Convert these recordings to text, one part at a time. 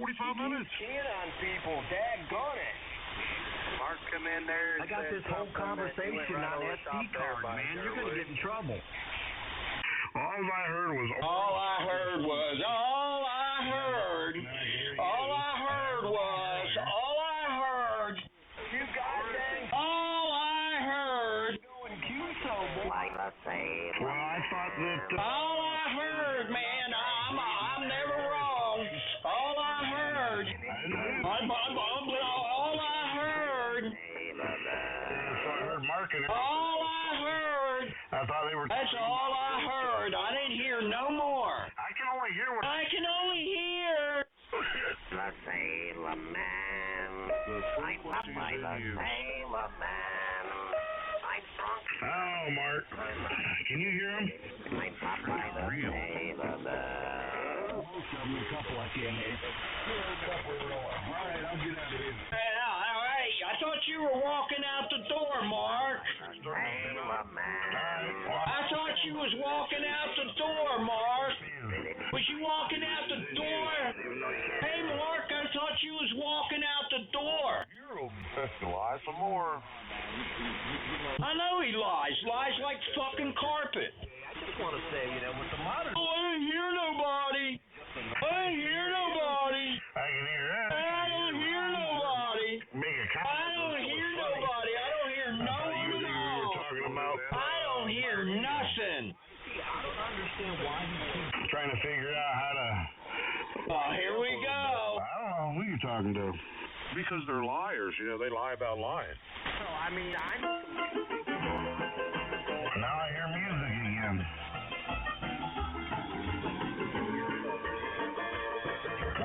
45 minutes. Kid on people, daggone it. Mark come in there. I got this whole conversation on SD card, man. You're going to get in trouble. All I heard was. You goddamn. All I heard. Going QSO, boy. Like I say. Well, I thought that. All I heard, man. I'm never wrong. All I heard. All I heard. So I heard Mark and. All I heard. I thought they were. That's all I heard. I didn't hear no more. I can only hear what. I can only hear. The Sailor Man. I'm up by the Sailor Man. I'm drunk. Oh, Mark. Can you hear him? I'm up by the Sailor Man. Most of them, a couple I can hear. All right, I'll get out of here. Hey, I thought you were walking out the door, Mark. Sailor Man. I thought you was walking out the door, Mark. Was you walking out the door? Hey, Mark, I thought you was walking out the door. Lie some more. I know he lies. Lies like fucking carpet. I just want to say, with the modern. Oh, I ain't hear nobody. I ain't hear nobody. I can hear that. I don't hear nobody. Make a comment. I don't hear nobody. I don't hear no one you at were all. talking about. I don't hear nothing. I don't understand why he keeps. Trying to figure out how to. Oh, here we go. I don't know who you're talking to. Because they're liars, they lie about lying. So, I'm. Now I hear music again.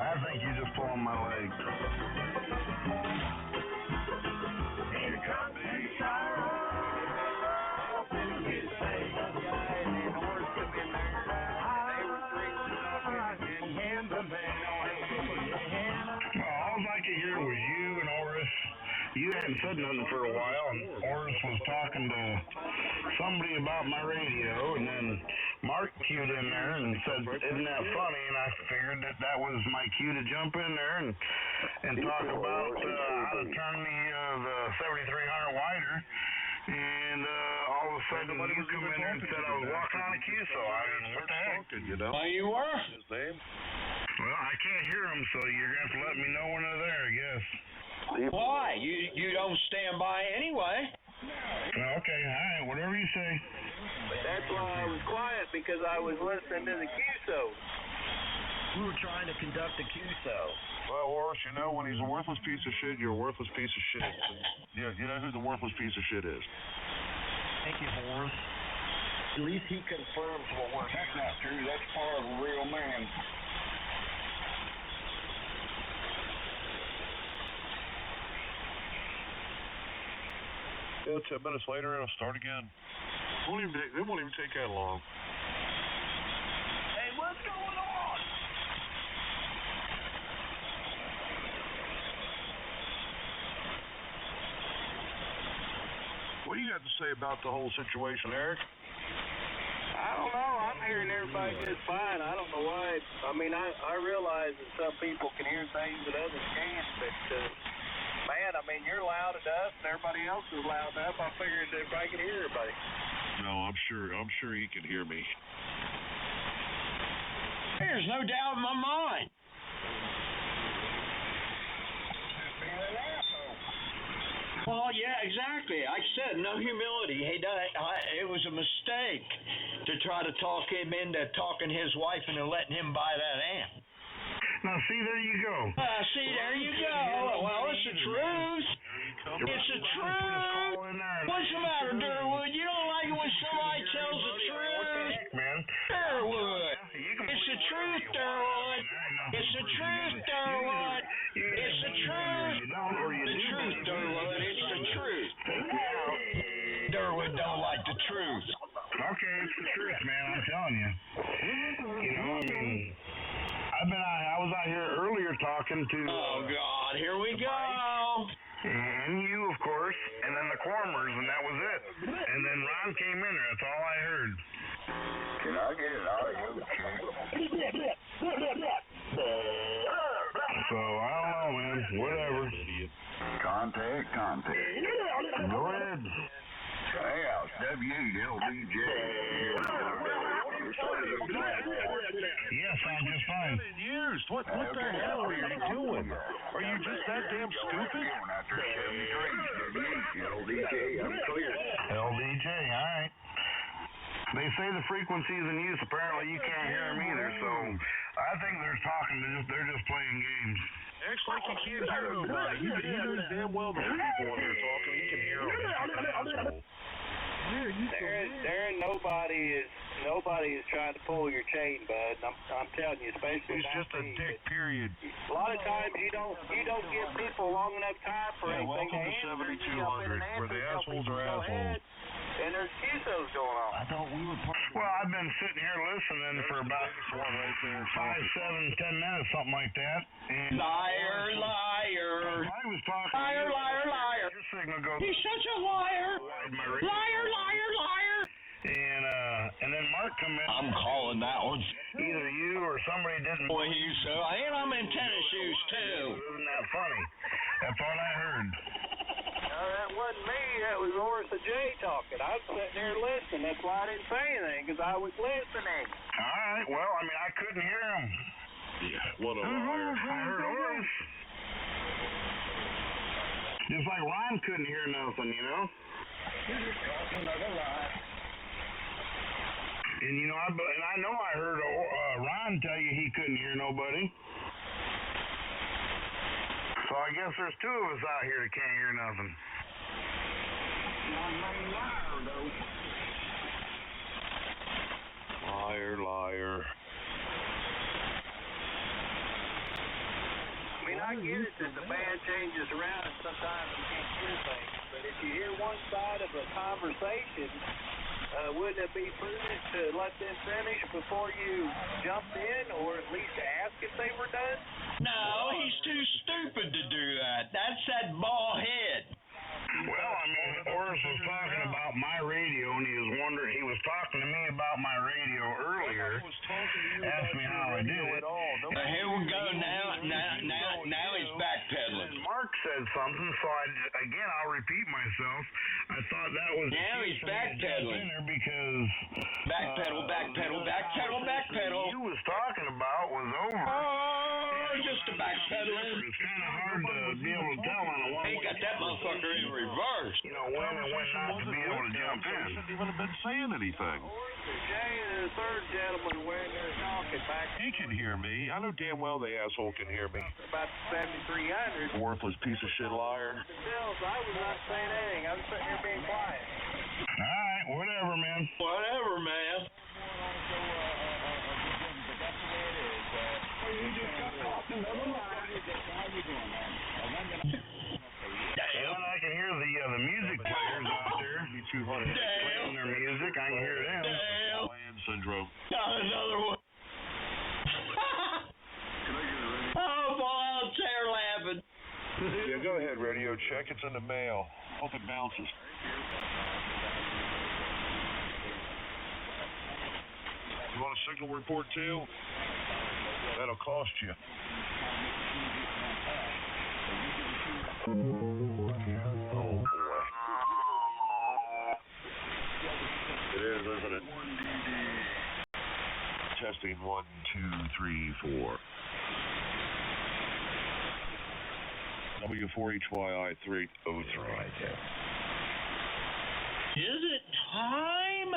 I think you're just pulling my leg. Here comes the sorrow. His Sailor Man. And the words come in there. They were drinking and the man. All I could hear was you and Oris. You hadn't said nothing for a while, and Oris was talking to somebody about my radio, and then Mark cued in there and said, "Isn't that funny?" And I figured that was my cue to jump in there and talk about how to turn the 7300 wider. And all of a sudden, you come in there and said I was walking on a cue, so I mean, what the heck? Oh, you were? His name? Well, I can't hear them, so you're going to have to let me know when they're there, I guess. Why? You don't stand by anyway. Okay, all right, whatever you say. That's why I was quiet, because I was listening to the QSO. We were trying to conduct a QSO. Well, Horace, when he's a worthless piece of shit, you're a worthless piece of shit. Yeah, you know who the worthless piece of shit is. Thank you, Horace. At least he confirms what we're. That's not true. That's part of a real man. Yeah, 10 minutes later, it'll start again. It won't even take that long. Hey, what's going on? What do you got to say about the whole situation, Eric? I don't know. I'm hearing everybody just fine. I don't know why. I realize that some people can hear things that others can't, but man, you're loud enough, and everybody else is loud enough. I figured everybody could hear everybody. No, I'm sure he can hear me. There's no doubt in my mind. Well, yeah, exactly. Like I said, no humility. Hey, it was a mistake to try to talk him into talking his wife into letting him buy that amp. Now, see, there you go. See, there you go. Well, it's the truth. It's the truth. What's the matter, Durwood? You don't like it when somebody tells the truth? Man. Durwood. It's the truth, Durwood. It's the truth, Durwood. It's the truth. The truth, Durwood. It's the truth. Durwood don't like the truth. Okay, it's the truth, man. I'm telling you. I was out here earlier talking to. Oh God, here we go. And you, of course, and then the Cormers, and that was it. And then Ron came in there. That's all I heard. Can I get an audio check? So, I don't know, man. Whatever. Contact. Go ahead. Hey, WLDJ. Yes, I'm just fine. Years. What the hell are you doing? Are you just that damn stupid? After 73, LDJ, I'm clear. LDJ, all right. They say the frequency's in use. Apparently, you can't hear them either. So, I think they're talking. They're just playing games. Acts like he can't hear nobody. He knows damn well the people when they're talking. He can hear them. He's an asshole. There nobody is trying to pull your chain, bud. I'm telling you, especially. He's just a dick, period. A lot of times you don't give people long enough time for anything welcome to to answer. 7200, where the assholes are assholes. And there's QSOs going on. I thought we were part of Well, I've been sitting here listening for about 5, 7, 10 minutes, something like that. And Liar. I was talking. Liar. Your signal goes. He's such a liar. Liar. And then Mark come in. I'm calling that one. Either you or somebody didn't. Boy, you so. And I'm in tennis shoes, too. Isn't that funny? That's what I heard. No, that wasn't me. That was Orisa J talking. I was sitting there listening. That's why I didn't say anything, because I was listening. All right. Well, I mean, I couldn't hear him. Yeah, what a liar. I heard Oris. Just like Ron couldn't hear nothing, you know? And, you know, I know I heard Ron tell you he couldn't hear nobody. So I guess there's 2 of us out here that can't hear nothing. Liar. I mean, I get it that the band changes around and sometimes you can't hear things, but if you hear one side of a conversation, wouldn't it be prudent to let them finish before you jumped in, or at least ask if they were done? No, he's too stupid to do that. That's that bald head. Well, I mean, Oris was talking about my radio, and he was talking to me about my radio earlier. Asked me how I did it. Here we go now he's backpedaling. And Mark said something, so I'll repeat myself. I thought that was now he's backpedaling. Because backpedal. He was talking about was over. Oh, just a backpedaling. It's kind of hard to be able to tell on a one-way. He got that motherfucker in reverse. You know, when and when not to be able to jump in. Shouldn't even have been saying anything. Jay and the third gentleman were in there talking back He can hear me. I know damn well the asshole can hear me. about 7,300. Worthless piece of shit liar. Themselves, I was not saying anything. I was sitting here being quiet. All right, whatever, man. Whatever, man. And I can hear the music players out there playing their music. I can hear them. Land syndrome. Got another one. Oh, boy, I'm tear laughing. Yeah, go ahead, radio check. It's in the mail. Hope it bounces. You want a signal report too? That'll cost you. Oh boy. It is, isn't it? Testing 1, 2, 3, 4. W4HYI 303. Is it time?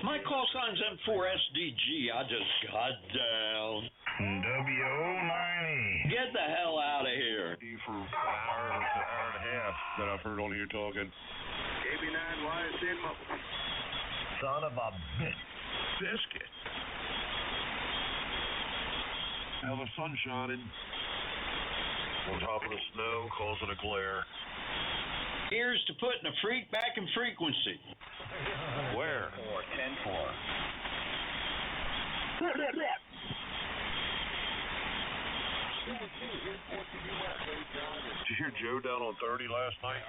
My call sign's M4SDG. I just got down. W090. Get the hell out of here. For an hour to an hour and a half that I've heard on here talking. KB9YSN. Son of a biscuit. Now the sun's shining on top of the snow, causing a glare. Here's to putting a freak back in frequency. Where? 10-4. Did you hear Joe down on 30 last night?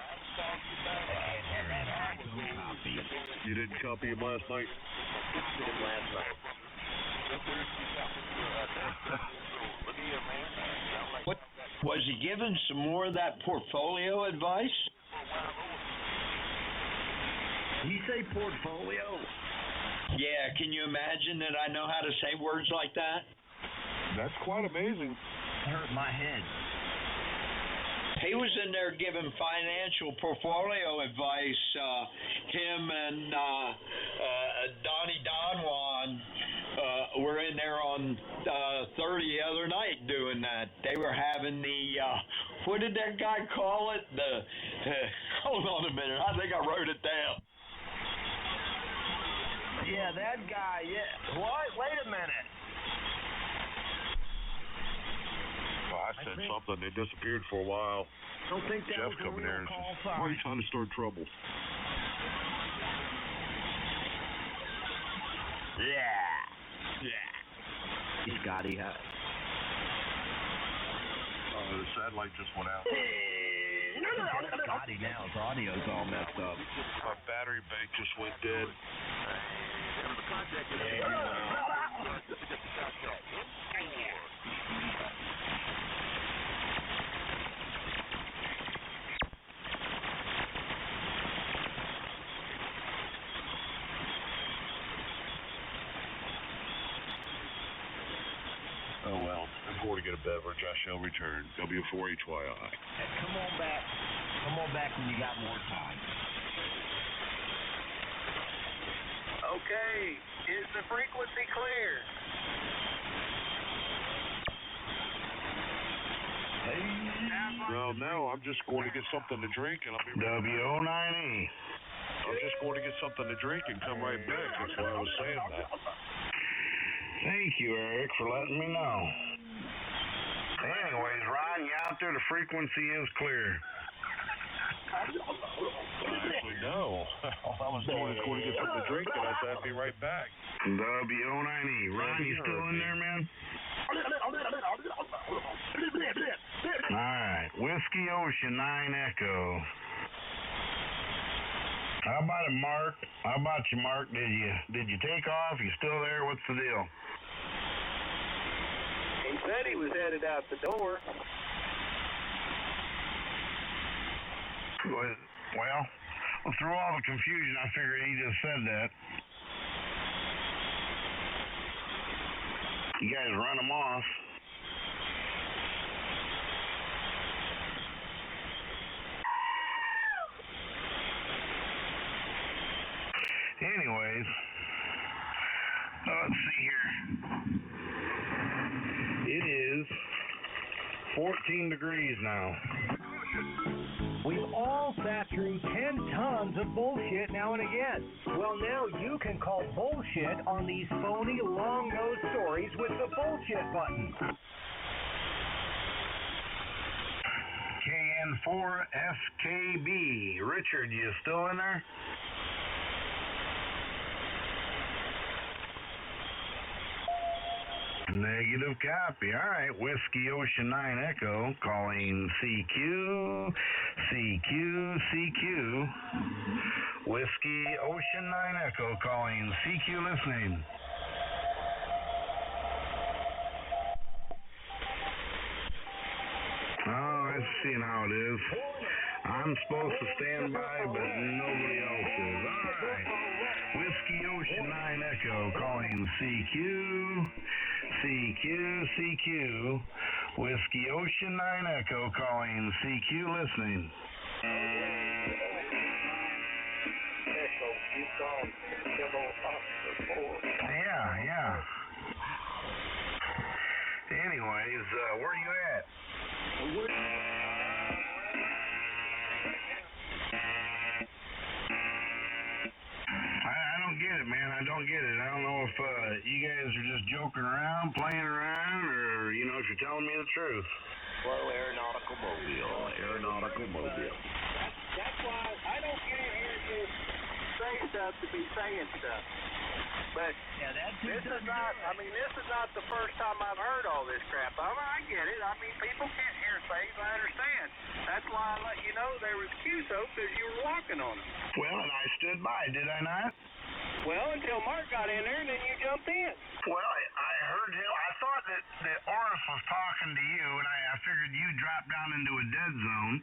You didn't copy him last night? What? Was he giving some more of that portfolio advice? You say portfolio? Yeah, can you imagine that I know how to say words like that? That's quite amazing. Hurt my head. He was in there giving financial portfolio advice. Him and Donnie Donwan were in there on 30 the other night doing that. They were having the, what did that guy call it? Hold on a minute. I think I wrote it down. Yeah, that guy, yeah. What? Wait a minute. Well, I said something. They disappeared for a while. Don't think that Jeff was a coming there real and call says, why are you trying to start trouble? Yeah. Scotty, huh? The satellite just went out. Scotty now, his audio's all messed up. My battery bank just went dead. Oh well, I'm going to get a beverage. I shall return. W4HYI. Come on back. Come on back when you got more time. Okay, is the frequency clear? Well, no, I'm just going to get something to drink, and I'll be right back. WO9E. I'm just going to get something to drink and come right back. That's why I was saying that. Thank you, Eric, for letting me know. Anyways, Ron, you out there? The frequency is clear. Actually, no. All I was doing is going to get something to drink, and I said I'd be right back. WO9E. Ron, you still in there, man? All right. Whiskey Ocean 9 Echo. How about it, Mark? How about you, Mark? Did you take off? You still there? What's the deal? He said he was headed out the door. Well, through all the confusion, I figured he just said that. You guys run him off. Anyways, let's see here. It is 14 degrees now. We've all sat through 10 tons of bullshit now and again. Well, now you can call bullshit on these phony, long-nosed stories with the bullshit button. KN4SKB. Richard, you still in there? Negative copy. All right. Whiskey Ocean 9 Echo calling CQ. Whiskey Ocean 9 Echo calling CQ listening. Oh, I see how it is. I'm supposed to stand by, but nobody else is. All right. Whiskey Ocean 9 Echo calling CQ. Whiskey Ocean 9 Echo calling CQ listening. Yeah. Anyways, where you at? I don't get it, man. I don't get it. I don't know if you guys are just joking around, playing around, or, if you're telling me the truth. Hello, Aeronautical Mobile. That's why I don't get in here and just say stuff to be saying stuff. But this is not the first time I've heard all this crap. I get it. I mean, people can't hear things. I understand. That's why I let you know there was QSO, because you were walking on them. Well, and I stood by, did I not? Well, until Mark got in there, and then you jumped in. Well, I heard him. I thought that Oris was talking to you, and I figured you dropped down into a dead zone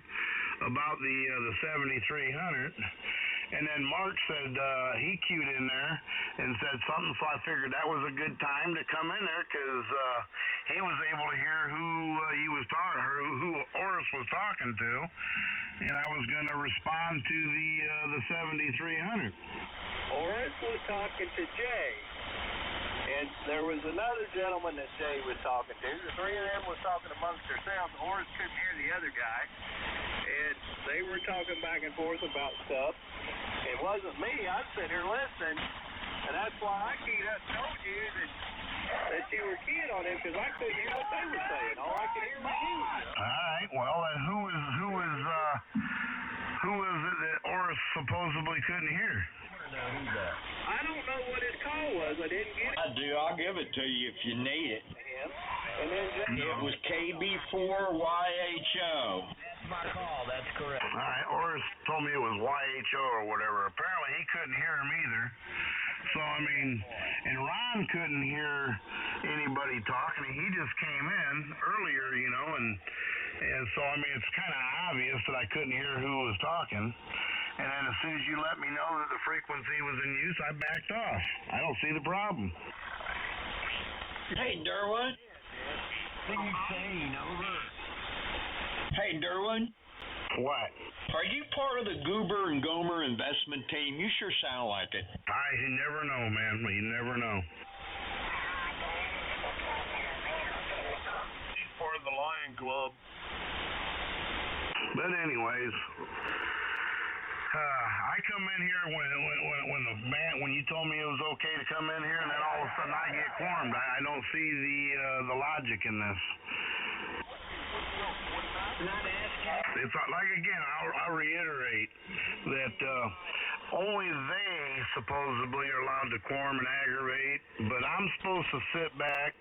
about the 7300. And then Mark said he cued in there and said something, so I figured that was a good time to come in there because he was able to hear who he was talking, or who Oris was talking to, and I was going to respond to the 7300. Oris was talking to Jay, and there was another gentleman that Jay was talking to. The three of them was talking amongst themselves. Oris couldn't hear the other guy, and they were talking back and forth about stuff. It wasn't me. I was sitting here listening, and that's why I keyed up and told you that you were keying on him, because I couldn't hear what they were saying. All I could hear was you. All right. Well, then who is it that Oris supposedly couldn't hear? I don't know what his call was. I didn't get it. I do. I'll give it to you if you need it. And then It was KB4YHO. My call, that's correct. All right, Oris told me it was YHO or whatever. Apparently he couldn't hear him either. So, I mean, and Ron couldn't hear anybody talking. He just came in earlier, you know, and so, I mean, it's kind of obvious that I couldn't hear who was talking. And then as soon as you let me know that the frequency was in use, I backed off. I don't see the problem. Hey, Derwin. What are you saying? Over. Hey, Derwin. What? Are you part of the Goober and Gomer investment team? You sure sound like it. You never know, man. You never know. He's part of the Lion Club. But anyways, I come in here when you told me it was okay to come in here, and then all of a sudden I get quormed. I don't see the logic in this. It's like, again, I'll reiterate that only they supposedly are allowed to quorum and aggravate, but I'm supposed to sit back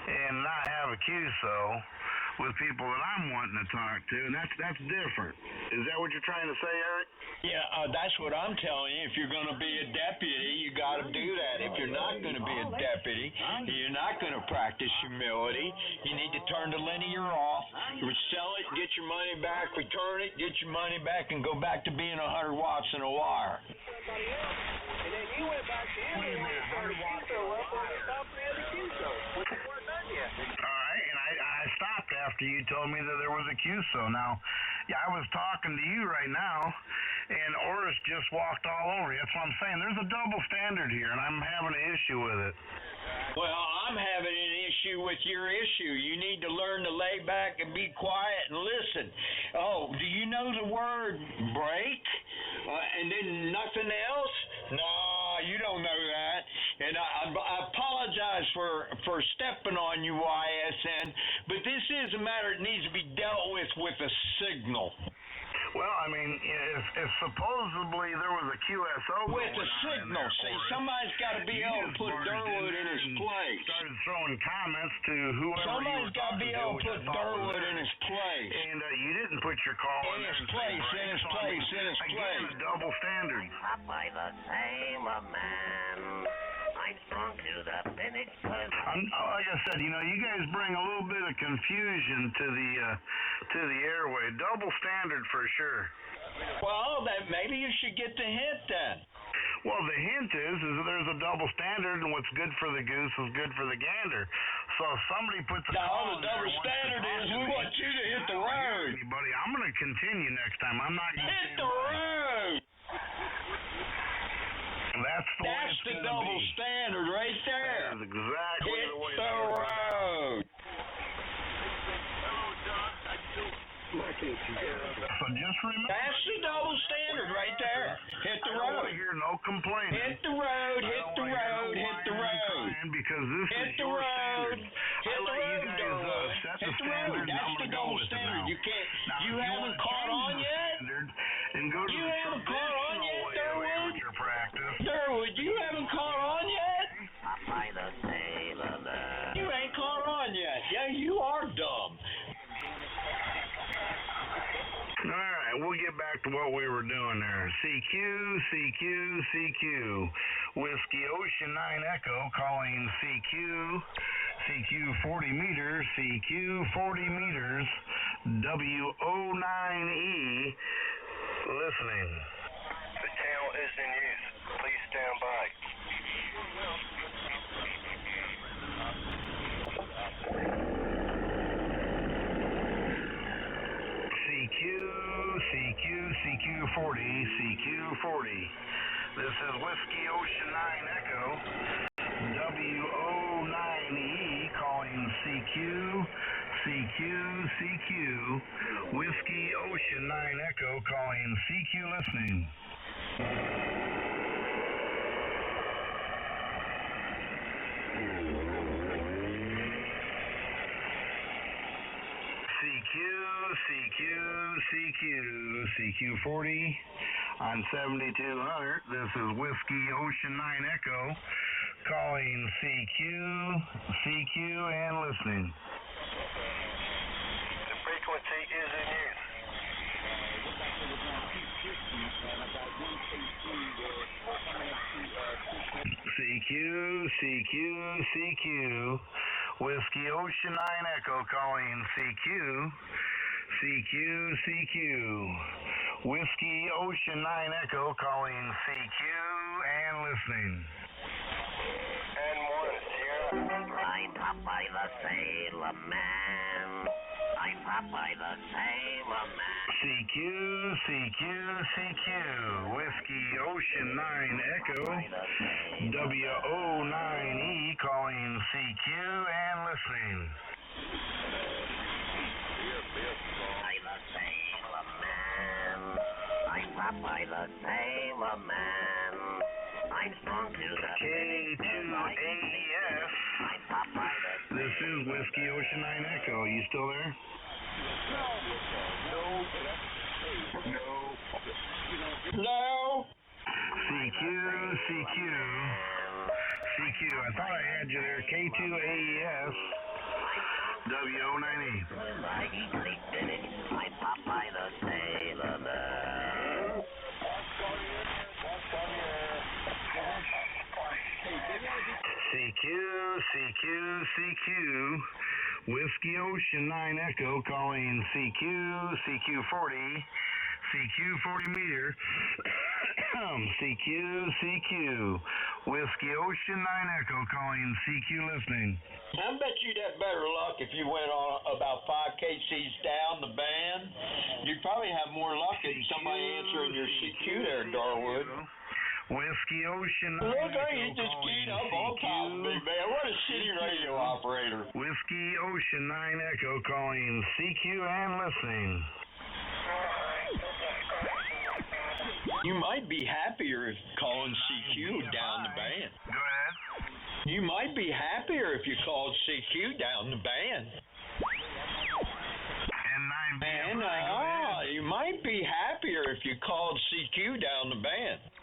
and not have a QSO with people that I'm wanting to talk to, and that's different. Is that what you're trying to say, Eric? Yeah, that's what I'm telling you. If you're going to be a deputy, you got to do that. If you're not going to be a deputy, you're not going to practice humility. You need to turn the linear off, sell it, get your money back, return it, get your money back, and go back to being 100 watts in a wire. And then you went back to him and started QSO up on the top of the other QSO, which you weren't done yet. All right, and I stopped after you told me that there was a QSO. Now, yeah, I was talking to you right now, and Oris just walked all over you. That's what I'm saying. There's a double standard here, and I'm having an issue with it. Well, I'm having an issue with your issue. You need to learn to lay back and be quiet and listen. Oh, do you know the word break? And then nothing else? No, you don't know that. And I apologize for stepping on you, YSN, but this is a matter that needs to be dealt with a signal. Well, I mean, if supposedly there was a QSO with a signal, see, somebody's got to be able to put Durwood in his place. Started throwing comments to whoever. Somebody's got to be able to put Durwood in his place. And you didn't put your call in his place. Again, a double standard. By the same man, I'm strong to the finish. Like I said, you know, you guys bring a little bit of confusion to the airway. Double standard for sure. Well, then maybe you should get the hint then. Well, the hint is that there's a double standard, and what's good for the goose is good for the gander. So if somebody puts a the double standard is we want you to hit the road. Anybody, I'm going to continue next time. I'm not going to hit the road. That's the double standard right there. That is exactly hit the way the road. So just remember. That's the double standard right there. Hit the road. I don't want to hear no complaining. Hit the road. Hit the road. Hit the road. Because this hit is the your road. standard. Hit the road. Set the hit the standard. road. That's the double standard. You can't. You haven't caught on yet. And go to you the haven't caught on yet, Durwood. Practice. Durwood, you haven't caught on yet. By the same man. You ain't caught on yet. Yeah, you are dumb. All right, we'll get back to what we were doing there. CQ. Whiskey Ocean 9 Echo calling CQ. CQ 40 meters, CQ 40 meters, WO9E, listening. The channel is in use. Please stand by. CQ 40, CQ 40. This is Whiskey Ocean 9 Echo, WO9E, calling CQ, Whiskey Ocean 9 Echo, calling CQ, listening. CQ 40 on 7200. This is Whiskey Ocean 9 Echo, calling CQ, and listening. The frequency is in use. CQ, Whiskey Ocean 9 Echo, calling CQ, Whiskey Ocean 9 Echo, calling CQ, and listening. And 1, Sierra. I'm Popeye the Sailor Man. I'm Popeye the Sailor Man. CQ, Whiskey Ocean 9 Echo, WO9E, calling CQ, and listening. I'm Popeye the Sailor Man. I'm strong to the K2AES. This is Whiskey Ocean 9 Echo. You still there? No. CQ. I thought I had you there. K2AES. WO9E. I'm Popeye the Sailor Man. CQ, Whiskey Ocean 9 Echo, calling CQ 40 meter, CQ, Whiskey Ocean 9 Echo, calling CQ, listening. I bet you'd have better luck if you went on about 5 kcs down the band. You'd probably have more luck than somebody answering your CQ there, Darwood. Whiskey Ocean 9 Look, Echo, you just keyed up on CQ, top of me, man. What a shitty radio operator. Whiskey Ocean 9 Echo, calling CQ and listening. You might be happier if calling CQ down the band. Go ahead. You might be happier if you called CQ down the band. And 9B. And you might be happier if you called CQ down the band.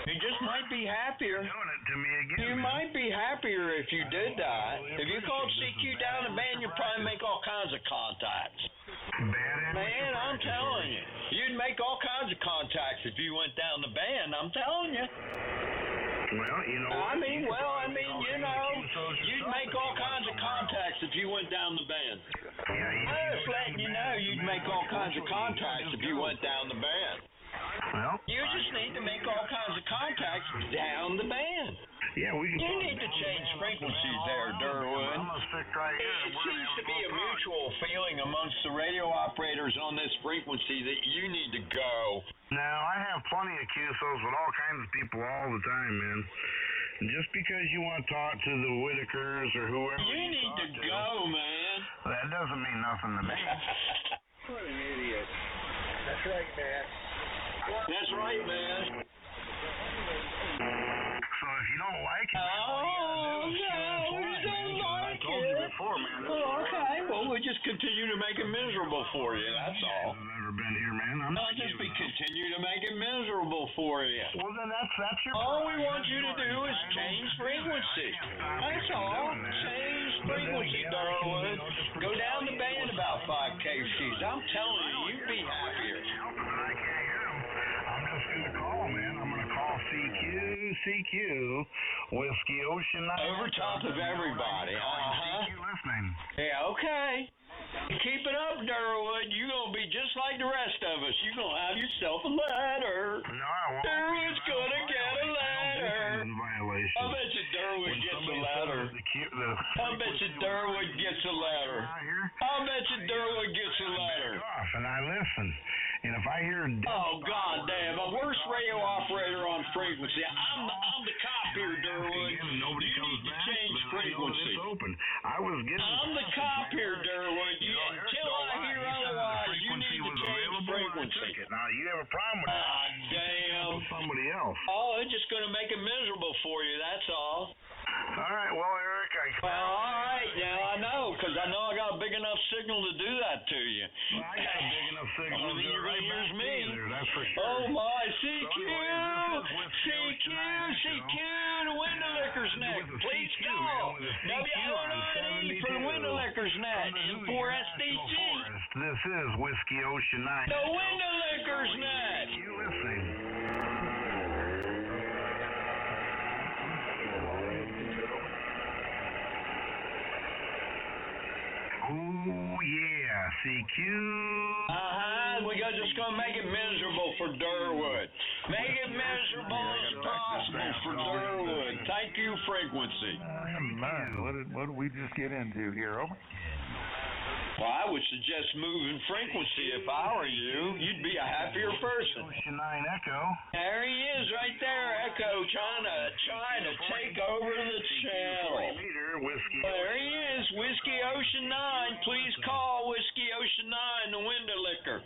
You just might be happier. Doing it to me again. You might be happier if you did that. If you called CQ down the band, you'd probably make all kinds of contacts. Man, I'm telling you. You'd make all kinds of contacts if you went down the band, I'm telling you. Well, you know. You'd make all kinds of contacts if you went down the band. I'm just letting you know you'd make all kinds of contacts if you went down the band. Well, you just need to make all kinds of contacts down the band. Yeah, we can. You need to change frequencies there, Durwood. I'm gonna stick right here. It seems to be a mutual feeling amongst the radio operators on this frequency that you need to go. Now, I have plenty of QSOs with all kinds of people all the time, man. And just because you want to talk to the Whitakers or whoever you need to go, man. That doesn't mean nothing to me. What an idiot. That's right, man. That's right, man. So if you don't like it, I told you before, man. Okay, well, we'll just continue to make it miserable for you, that's all. I've never been here, man. I'll just continue to make it miserable for you. Well, then that's your all we want you to do is change frequency. That's all. Change frequency, Darwood. Go down the band about 5 kcs. I'm telling you, you'd be happier. I can't hear him. I'm just going to call, man. I'm going to call CQ CQ, Whiskey Ocean 9. Over top of everybody. CQ listening. Yeah, okay. Keep it up, Durwood. You're going to be just like the rest of us. You're going to have yourself a letter. No, I won't. Durwood's going to get a letter. I bet you Durwood gets a letter. I bet you Durwood gets a letter. I bet you Durwood gets a letter. And I listen. And if I hear... Oh, God damn. A worst radio operator on frequency. I'm the cop here, Durwood. You need to change frequency. I'm the cop here, Durwood. Until I hear otherwise, you need to change frequency. Now, you have a problem with that. Ah, damn. Somebody else. Oh, it's just going to make it miserable for you, that's all. All right, well, Eric, Well, all right, now I know, because I know I got a big enough signal to do that to you. Well, I got a big enough signal to do you're going to use me. That's for sure. Oh, my, CQ, the window licker's neck. Please call. WO9E for the window licker's neck. For SDG. This is Whiskey Ocean 9. The window licker's neck. You listening? Oh, yeah, CQ. We got just going to make it miserable for Durwood. Make it miserable as possible for Durwood. Thank you, frequency. What did we just get into here? Over. Well, I would suggest moving frequency if I were you. You'd be a happier person. Ocean 9 Echo. There he is right there, Echo, trying to take over the channel. There he is, Whiskey Ocean 9. Please call Whiskey Ocean 9, the window licker.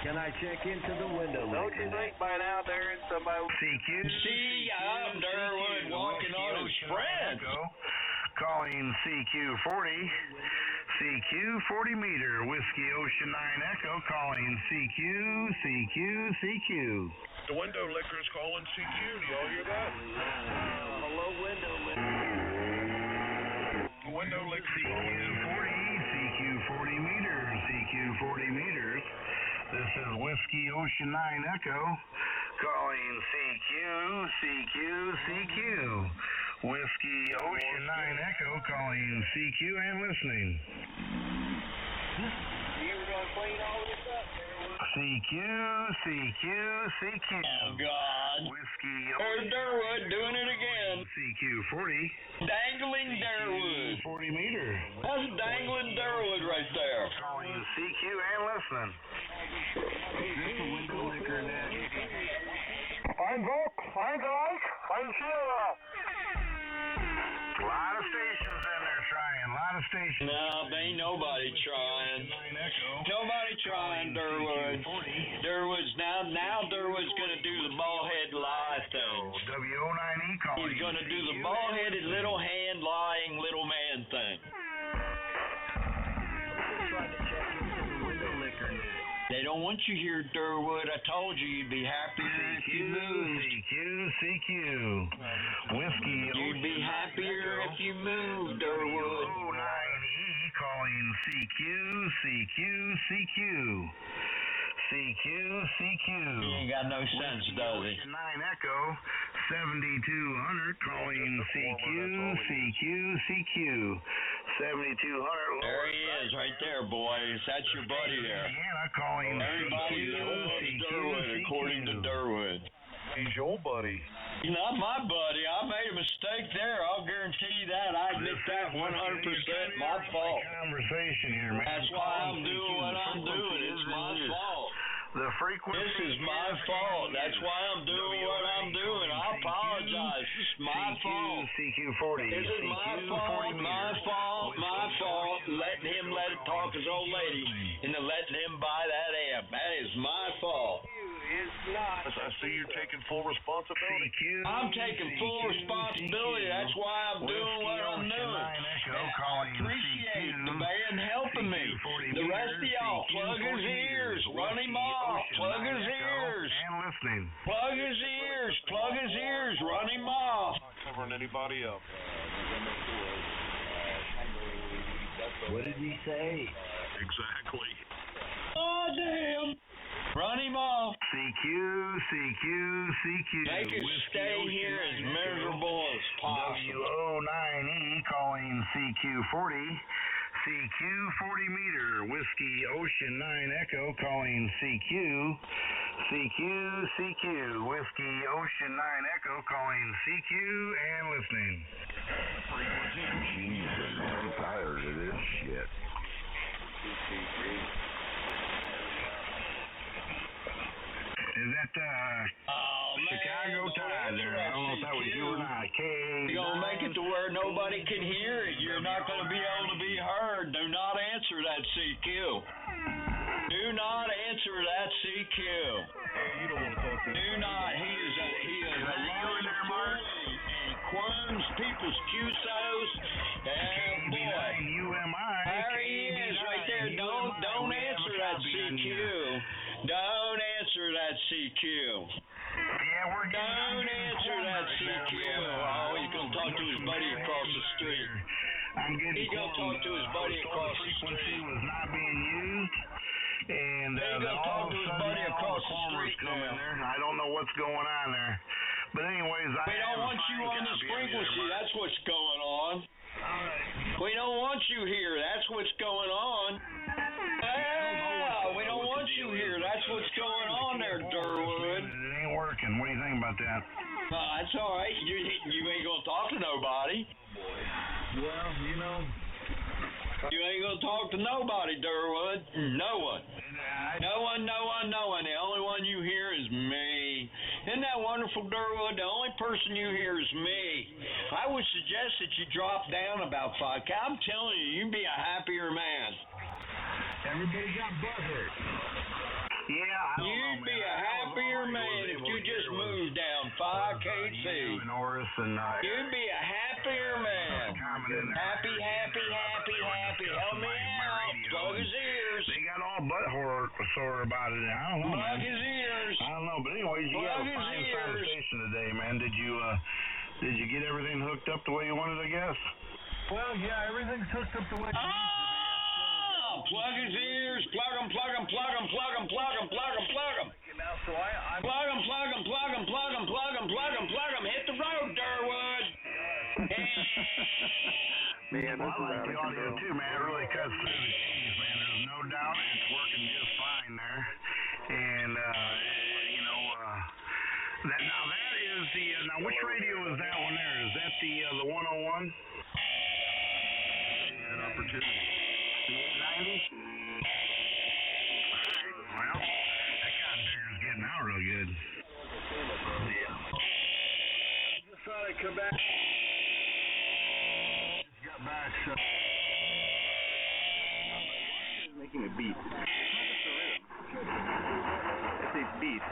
Can I check into the window? Don't you think by now there is somebody... CQ. See, I'm Durwood walking on his friends. Calling CQ40. CQ 40 meter, Whiskey Ocean 9 Echo, calling CQ. The window licker's calling CQ. Do y'all hear that? Hello, window licker. The window licker. CQ 40 meters, CQ 40 meters. This is Whiskey Ocean 9 Echo, calling CQ. Whiskey Ocean 9 Echo, calling CQ and listening. You were going to clean all this up, CQ. Oh, God. Whiskey There's Durwood doing it again. CQ 40. Dangling Durwood. 40 meter. That's dangling Durwood right there. Calling CQ and listening. This the window licker net. I'm Vic. I'm George. I'm Sheila. A lot of stations in there trying. A lot of stations. No, there ain't nobody trying. Nobody trying, Durwood. Durwood's now Durwood's gonna do the ball-head lie thing. WO9E calling. He's gonna do the ball-headed little hand lying little man thing. They don't want you here, Durwood. I told you you'd be happier if you moved. CQ. Whiskey. You'd be happier if you moved, Durwood. WO9E calling CQ. He ain't got no sense, does he? 9 Echo, 7200 calling CQ. 7200. There he is, right there, boys. That's your buddy there. Indiana calling Everybody knows Durwood, according to Durwood. He's your buddy. He's not my buddy. I made a mistake there. I'll guarantee you that. I admit that 100% my fault. Conversation here, man. That's why I'm doing what I'm doing. It's my fault. The frequency. This is my fault. That's why I'm doing what I'm doing. I apologize. This is my fault. CQ40. This is my fault. Letting him let it talk his old lady and then letting him buy that amp. That is my fault. It's not. I see you're taking full responsibility. I'm taking full responsibility. That's why I'm doing what I'm doing. I appreciate the man helping me. The rest of y'all, plug his ears. Run him off. Plug his ears. And listening. Plug his ears. Run him off. Not covering anybody else. What did he say? Exactly. Oh, damn. Run him off. CQ, CQ, CQ. Make us stay here as miserable as possible. WO9E calling CQ40. CQ40 meter, Whiskey Ocean 9 Echo calling CQ. CQ, Whiskey Ocean 9 Echo calling CQ and listening. Jesus, I'm tired of this shit. Is that Chicago Tide there? I don't know if that was you or not. You're going to make it to where nobody can hear it. You're not going to be able to be heard. Do not answer that CQ. Do not answer that CQ. Do not. He is a loner and quirms people's QSOs. And boy, there he is right there. Don't answer that CQ. Don't answer that CQ. Don't answer that CQ. Oh, he's going to talk to his buddy across the street. He's going to talk to his buddy across the street. Was not being used. And he's going to talk to his buddy across the street there. I don't know what's going on there. But anyways, we don't want you on this frequency. That's what's going on. We don't want you here. That's what's going on. We don't want you here. That's what's going on there, Durwood. It ain't working. What do you think about that? That's all right. You ain't going to talk to nobody. Well, you know. You ain't going to talk to nobody, Durwood. No one. No one. The only one you hear is me. Isn't that wonderful, Durwood? The only person you hear is me. I would suggest that you drop down about 5. I'm telling you, you'd be a happier man. Everybody got butthurt. Yeah, you'd be a happier man if you just moved down 5 KC. You'd be a happier man. Happy. Help me out. Plug his ears. They got all sore about it. I don't know. Plug his ears. I don't know, but anyways, you got a fine conversation today, man. Did you get everything hooked up the way you wanted, I guess? Well, yeah, everything's hooked up the way. Plug his ears, plug him. Plug him. Plug him. Hit the road, Durwood. Man, I like the audio too, man. It really cuts through the cheese, man. There's no doubt it's working just fine there. And that is the now which radio is that one there? Is that the 101? An opportunity. The 890? Well, that goddamn's getting out real good. Just thought I'd come back. Just got back, so. Making a beat. It's a beat.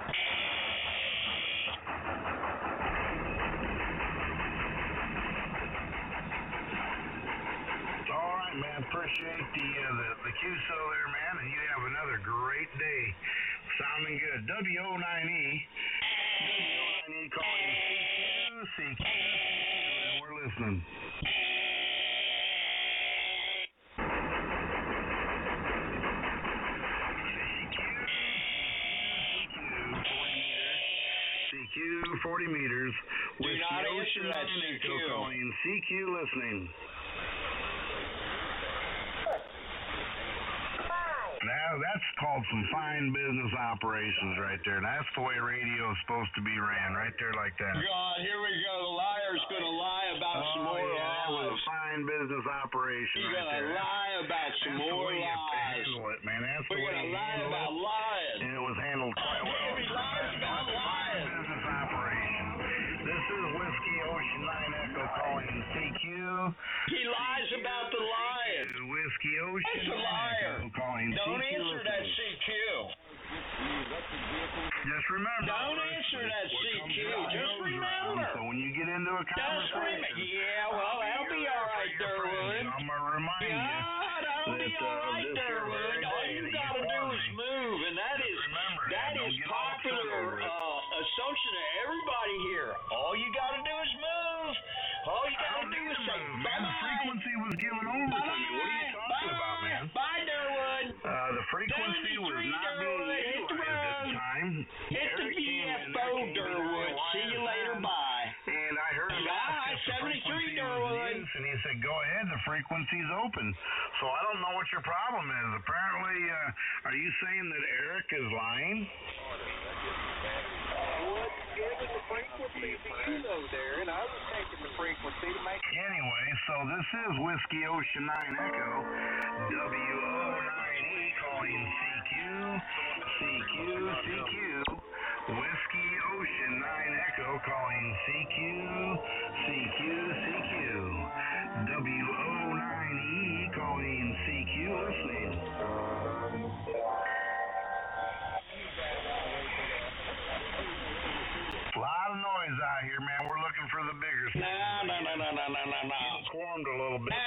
All right, man. Appreciate the QSO there, man, and you have another great day. Sounding good. WO9E. WO9E calling CQ, and we're listening. CQ 40 meters. Do not answer that CQ. Calling CQ listening. Now, that's called some fine business operations right there. And that's the way radio is supposed to be ran, right there like that. God, here we go. The liar's going to lie about some more lies. That was a fine business operation. He's right going to lie about some more lies. It, man. That's We're going to lie about lying. And it was handled quite well. He lies about lying. Business operation. This is Whiskey Ocean 9 Echo calling CQ. He lies about the lying. Whiskey Ocean. That's a liar. Calling Don't CQ answer that CQ. Just remember. Don't answer that CQ. Just remember. So when you get into a conversation. Yeah, well, that'll be all right, Durwood. I'm going to remind you. That'll be all right, Durwood. All you got to do is move, and that is popular assumption of everybody here. All you got to do is move. All you got to do is say bye-bye. The frequency was given over to me. What are you talking about, man? Bye, Durwood. The frequency was not being utilized at the time. It's the VFO, Durwood. See you later. Bye. And I heard him ask if the 73 frequency was Durwood. used, and he said, go ahead, the frequency's open. So I don't know what your problem is. Apparently, are you saying that Eric is lying? Given the frequency that you know, Darren, I was taking the frequency to make. Anyway, so this is Whiskey Ocean 9 Echo, WO9E calling CQ, Whiskey Ocean 9 Echo calling CQ, WO9E calling CQ, listening. A lot of noise out here, man. We're looking for the bigger stuff. No. Swarmed a little bit. No.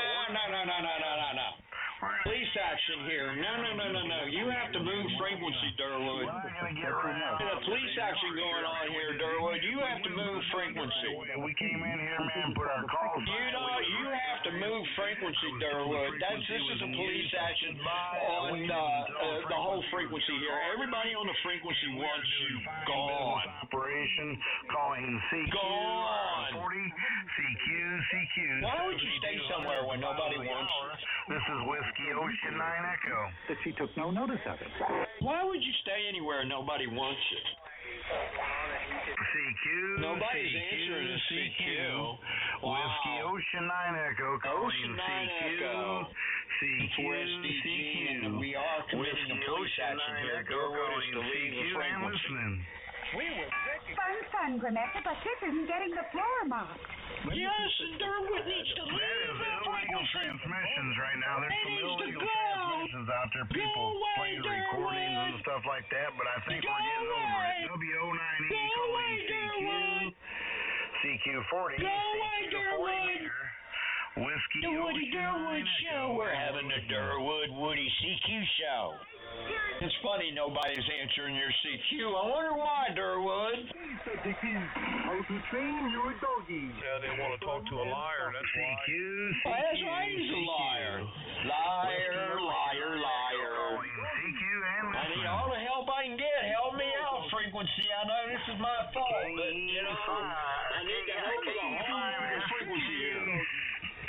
Police action here. No. You have to move frequency, Durwood. We're not going to get right out. There's police action going on here, Durwood. You have to move frequency. We came in here, man, put our calls. You have to move frequency, Durwood. This is a police action on the whole frequency here. Everybody on the frequency wants you gone. Operation calling CQ. Gone. 40 CQ. Why would you stay somewhere where nobody wants you? This is Whiskey Ocean 9 Echo. That she took no notice of it. Why would you stay anywhere nobody wants you? CQ. Nobody's answering the CQ. Whiskey Ocean 9 Echo calling Ocean 9 CQ. Echo. CQ. We are committing a police action here. Durwood is to leave the frequency. Fun, Granetta, but this isn't getting the floor mopped. Yes, Durwood needs to leave That is the illegal frequency. transmissions right now. There's some needs to illegal go. transmissions out there. People away, playing recordings and Durwood. stuff like that, but I think Go we're getting over away. it. WO9E Go calling away, Durwood. CQ40. Go away, CQ40 meter. Whiskey The Woody Ocean Durwood 9 Show. Echo. We're having the Durwood Woody CQ show. It's funny nobody's answering your CQ. I wonder why, Durwood. How to train your doggy. Yeah, they want to talk to a liar. That's why. CQ. Oh, that's why he's a liar. Liar. CQ and I need listen. all the help I can get. Help me out, frequency. I know this is my fault, but you know, I need the help of the whole frequency here.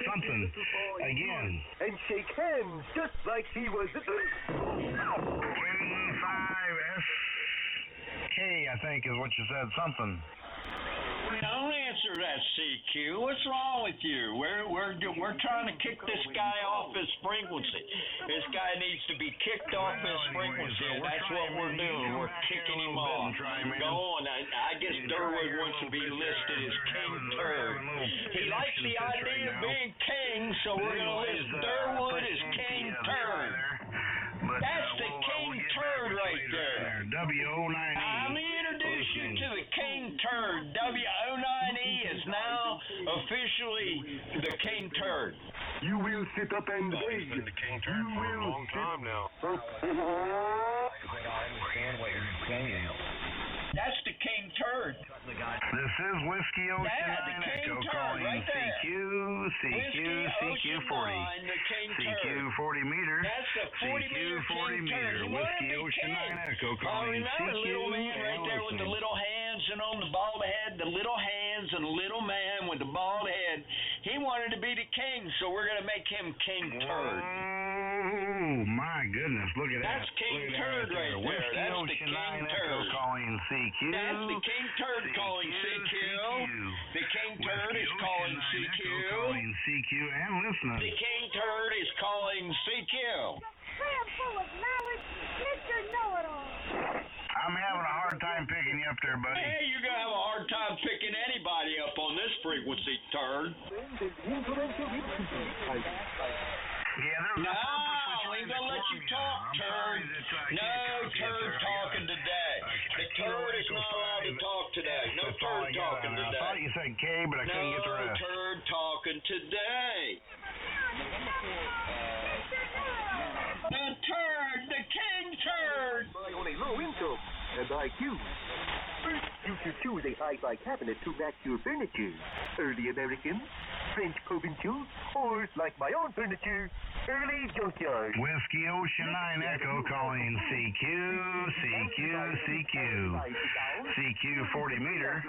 Something. Again. And shake hands, just like he was. K5SK, I think is what you said. Something. Don't answer that, CQ. What's wrong with you? We're trying to kick this guy off his frequency. This guy needs to be kicked off his frequency, and that's what we're doing. We're kicking him off. Go on. I guess Durwood wants to be listed as King Turd. He likes the idea of being king, so we're going to list Durwood as King Turd. That's the King Turd right there. WO9E. Let me introduce you to the King Turd. WO9E is now officially the King Turd. You will sit up and He's been the king turd for a long time now. I understand what you're saying. That's the King Turd. This is Whiskey Ocean the 9 King Echo Turd calling right there. CQ40. The King Turd. CQ40 meter. That's the 40-meter King Turd. You want to Whiskey be Ocean king. 9 Echo calling Remember CQ. little man right there with the little hands and on the bald head, the little hands and little man with the bald head. He wanted to be the king, so we're going to make him King Turd. Oh, my goodness. Look at that. That's King Look at Turd that right there. Whiskey That's the Ocean King 9 Echo Turd. calling CQ. That's the King Turd calling CQ. The King Turd is calling CQ. Calling CQ and listening. The King Turd is calling CQ. Cram full of knowledge, Mr. Know-it-all. I'm having a hard time picking you up there, buddy. Hey, you're going to have a hard time picking anybody up on this frequency, Turd. Yeah, there's No, a purpose we ain't going to let you talk, Turd. No Turd talking today. The Turd is not allowed to talk today. No Turd talking I thought today. you said K, but I couldn't get the No rest. Turd talking today. The Turd, the King Turd. On a low income and IQ. First, you should choose a hi-fi cabinet to match your furniture. Early Americans. French coping tools, or like my own furniture, early junkyard. Whiskey Ocean 9 Echo calling CQ, CQ, CQ. CQ 40 meter,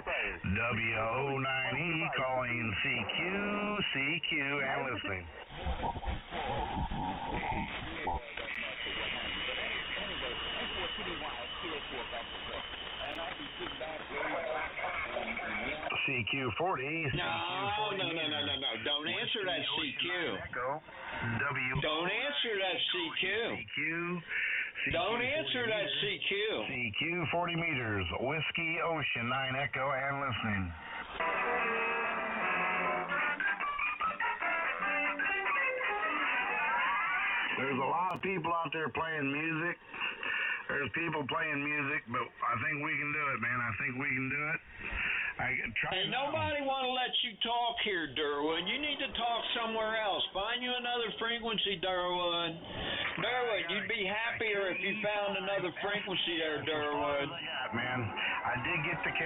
WO9E calling CQ, CQ, and listening. CQ40. No. Don't answer that CQ. Don't answer that CQ. Don't answer that CQ. CQ 40 meters. Whiskey Ocean 9 Echo and listening. There's a lot of people out there playing music. There's people playing music, but I think we can do it, man. I think we can do it. Hey, nobody want to let you talk here, Derwood. You need to talk somewhere else. Find you another frequency, Derwood. Derwood, you'd be happier if you found another frequency there, Derwood. Man, I did get the K.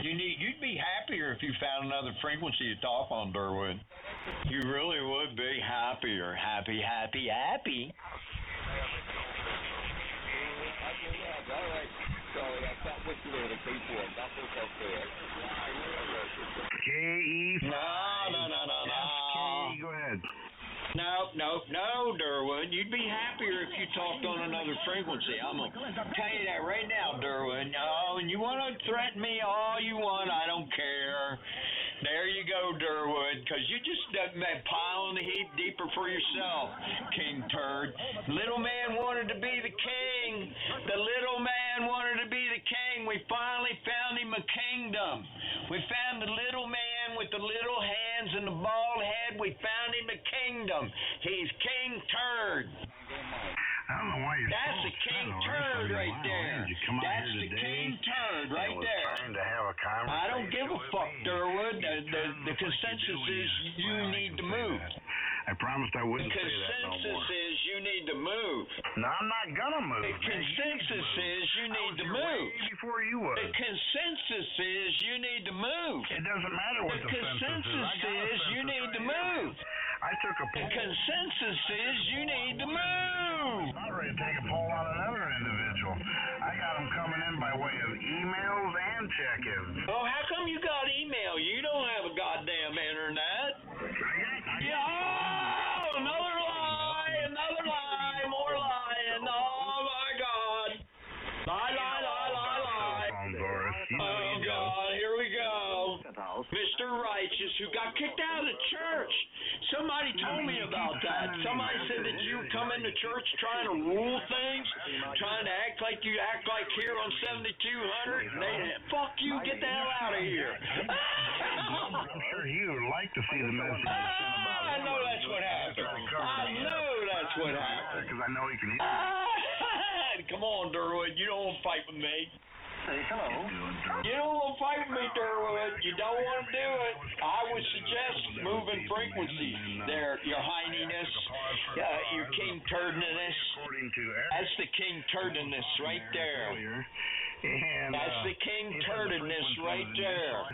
You'd be happier if you found another frequency to talk on, Derwood. You really would be happier. Happy. KE. No. Go ahead. No, Derwood. You'd be happier if you talked on another frequency. I'm going to tell you that right now, Derwood. Oh, and you want to threaten me all you want. I don't care. There you go, Derwood, because you just pile in the heap deeper for yourself, King Turd. Little man wanted to be the king. The little man wanted to be the king. We finally found him a kingdom. We found the little man with the little hands and the bald head. We found him a kingdom. He's King Turd. I don't know why you're That's the King Turd right there. That's the King Turd right there. Trying to have a conversation. I don't give a fuck, Derwood. The consensus is you need to move. I promised I wouldn't say that no more. The consensus is you need to move. No, I'm not gonna move. The consensus is you need to move. Before you would. The consensus is you need to move. It doesn't matter what the consensus is. You need to move. I took a poll. The consensus is you need to move. I'm not ready to take a poll on another individual. I got them coming in by way of emails and check-ins. Oh, how come you got email? You don't have a goddamn internet. Oh, another lie, more lying. Oh my God. Lie. Oh God, here we go. Mr. Righteous, who got kicked out of the church. Somebody told me about that. Somebody said that you come into church trying to rule things, trying to act like you act like here on 7200. Fuck you, get the hell out of here. I'm sure he would like to see the message. I know that's what happened. Because I know he can hear Come on, Derwood, you don't want to fight with me. Say hello. You don't want to fight with me, Derwood. You don't want to do it. I would suggest moving frequencies there, Your Highness, your King Turdiness. That's the King Turdiness right there. That's the King Turdiness right there.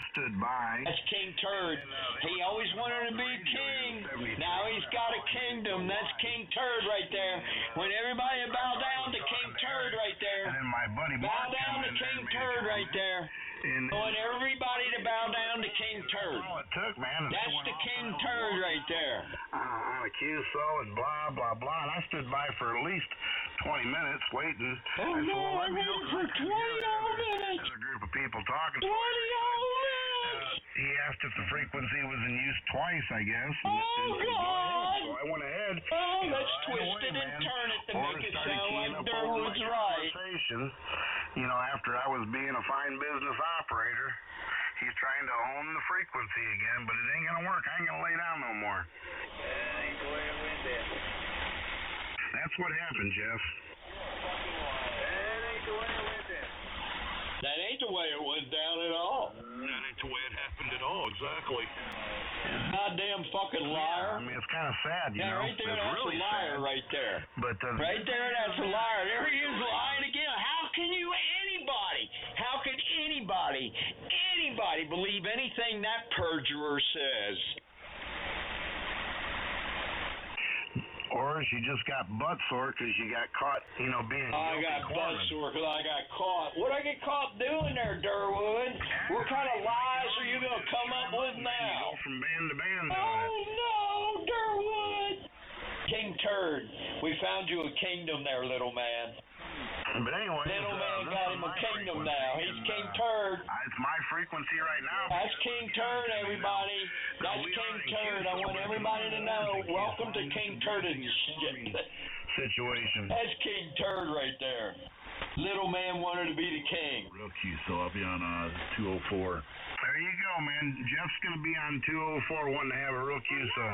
That's King Turd. He always wanted to be king. Now he's got a kingdom. That's King Turd right there. When everybody bow down to King Turd right there. Bow down to King Turd right there. I want everybody to bow down to King Turd. That's the King Turd right there. I'm accused so and blah, blah, blah. And I stood by for at least 20 minutes waiting. Oh, no, I waited for 20 minutes. There's a group of people talking. 20 minutes. He asked if the frequency was in use twice, I guess. Oh, God. So I went ahead. Oh, let's twist it and turn it to make it sound like Derwood's right. You know, after I was being a fine business operator, he's trying to own the frequency again, but it ain't going to work. I ain't going to lay down no more. That's what happened, Jeff. That ain't the way it went down at all. That ain't the way it happened at all, exactly. Goddamn fucking liar. I mean, it's kind of sad, you know. Right there, that's really a liar sad. Right there. But right there, that's a liar. There he is lying again. How can anybody anybody believe anything that perjurer says. Or you just got butt sore because you got caught, being I got butt sore because I got caught. What'd I get caught doing there, Durwood? What kind of lies are you going to come up with now? You go from band to band doing Oh, no, Durwood. King Turd, we found you a kingdom there, little man. But anyway, little man got him a kingdom now. He's King Turd. It's my frequency right now. That's King Turd, everybody. That's King Turd. I want everybody to know. Welcome to King Turd's situation. That's King Turd right there. Little man wanted to be the king. Real cute, so I'll be on 204. There you go, man. Jeff's going to be on 204 wanting to have a real QSO.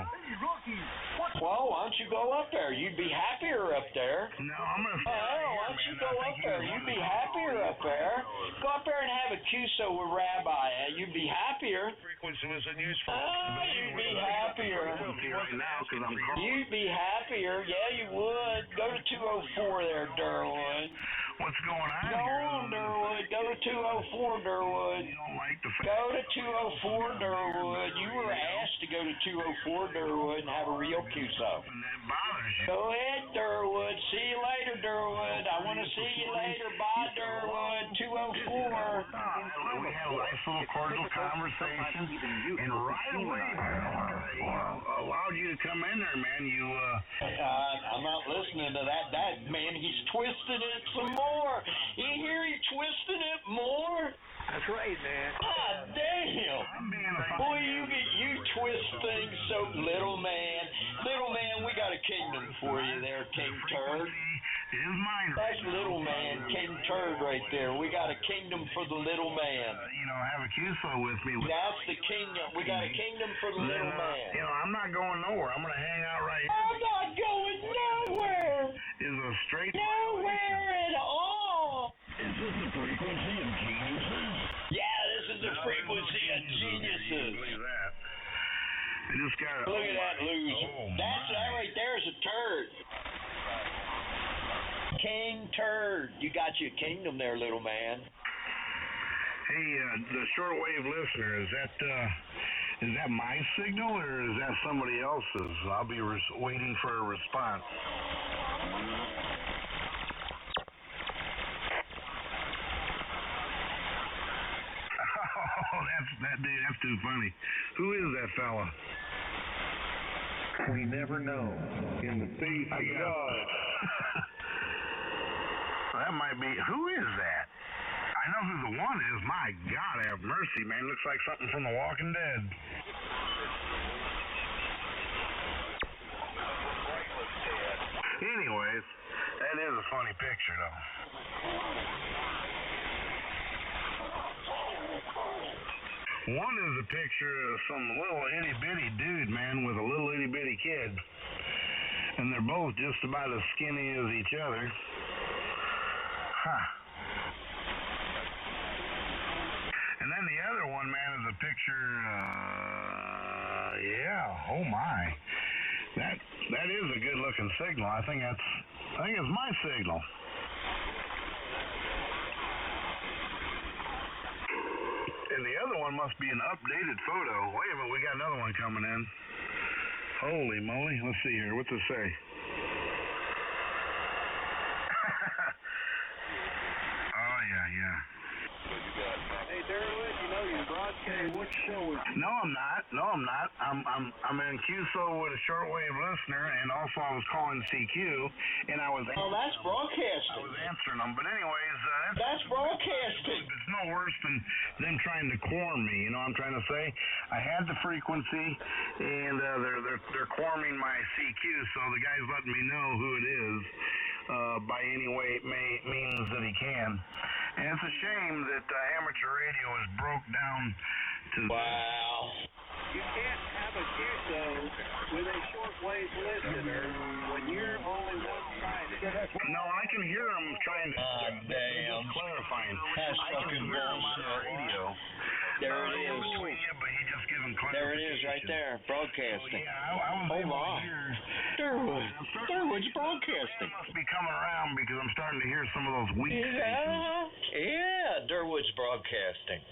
Well, why don't you go up there? You'd be happier up there. No, I'm going to stay why don't you go up there? You'd be happier up there. Go up there and have a QSO with Rabbi. You'd be happier. Frequency was unused you'd be happier. You'd be happier. Yeah, you would. Go to 204 there, Durwood. What's going on Go on, Durwood. Go to 204, Durwood. You don't like the Go to 204, Durwood. You were asked to go to 204, Durwood, and have a real QSO. And that bothers you. Go ahead, Durwood. See you later, Durwood. I want to see you later. Bye, Durwood. 204. We had a nice little cordial conversation, and right away, allowed you to come in there, man. I'm not listening to that. Man, he's twisting it some more. You hear he twisting it more? That's right, man. God damn. Boy, you twist things so little man. Little man, we got a kingdom for you there, King Turd. It is mine. That's little man, King Turd right there. We got a kingdom for the little man. Have a QSO with me. That's the kingdom. We got a kingdom for the little man. I'm not going nowhere. I'm going to hang out right here. I'm not going nowhere. Is a straight nowhere at all. Is this the frequency of geniuses? Yeah, this is the frequency of geniuses. Believe that. I just got Look at that loser. That right there is a turd. King Turd. You got your kingdom there, little man. Hey, the shortwave listener, is that my signal or is that somebody else's? I'll be waiting for a response. That's too funny. Who is that fella? We never know. In the face of God. That might be. Who is that? I know who the one is. My God, have mercy, man. Looks like something from The Walking Dead. Anyways, that is a funny picture, though. One is a picture of some little itty-bitty dude, man, with a little itty-bitty kid. And they're both just about as skinny as each other. Huh. And then the other one, man, is a picture, oh my. That is a good looking signal. I think it's my signal. And the other one must be an updated photo. Wait a minute, we got another one coming in. Holy moly. Let's see here. What's it say? Oh, yeah. Hey, Durwood, you're broadcasting. What show is it? No, I'm not. I'm in QSO with a shortwave listener, and also I was calling CQ, and I was... Oh, that's broadcasting. I was answering them, but anyways... that's broadcasting. It's no worse than them trying to quorum me, I'm trying to say. I had the frequency, and they're quoruming my CQ, so the guy's letting me know who it is by any way it means that he can. And it's a shame that amateur radio is broke down to... Wow. You can't have a QSO with a shortwave listener when you're only one-sided. No, I can hear him trying to... damn. Clarifying. That's I can fucking hear him on the bullshit. radio. There it is. But he just gives him There it is right there. Broadcasting. Yeah, I was able to hear... Durwood's broadcasting. Must be coming around because I'm starting to hear some of those weak stations. Yeah, Durwood's broadcasting.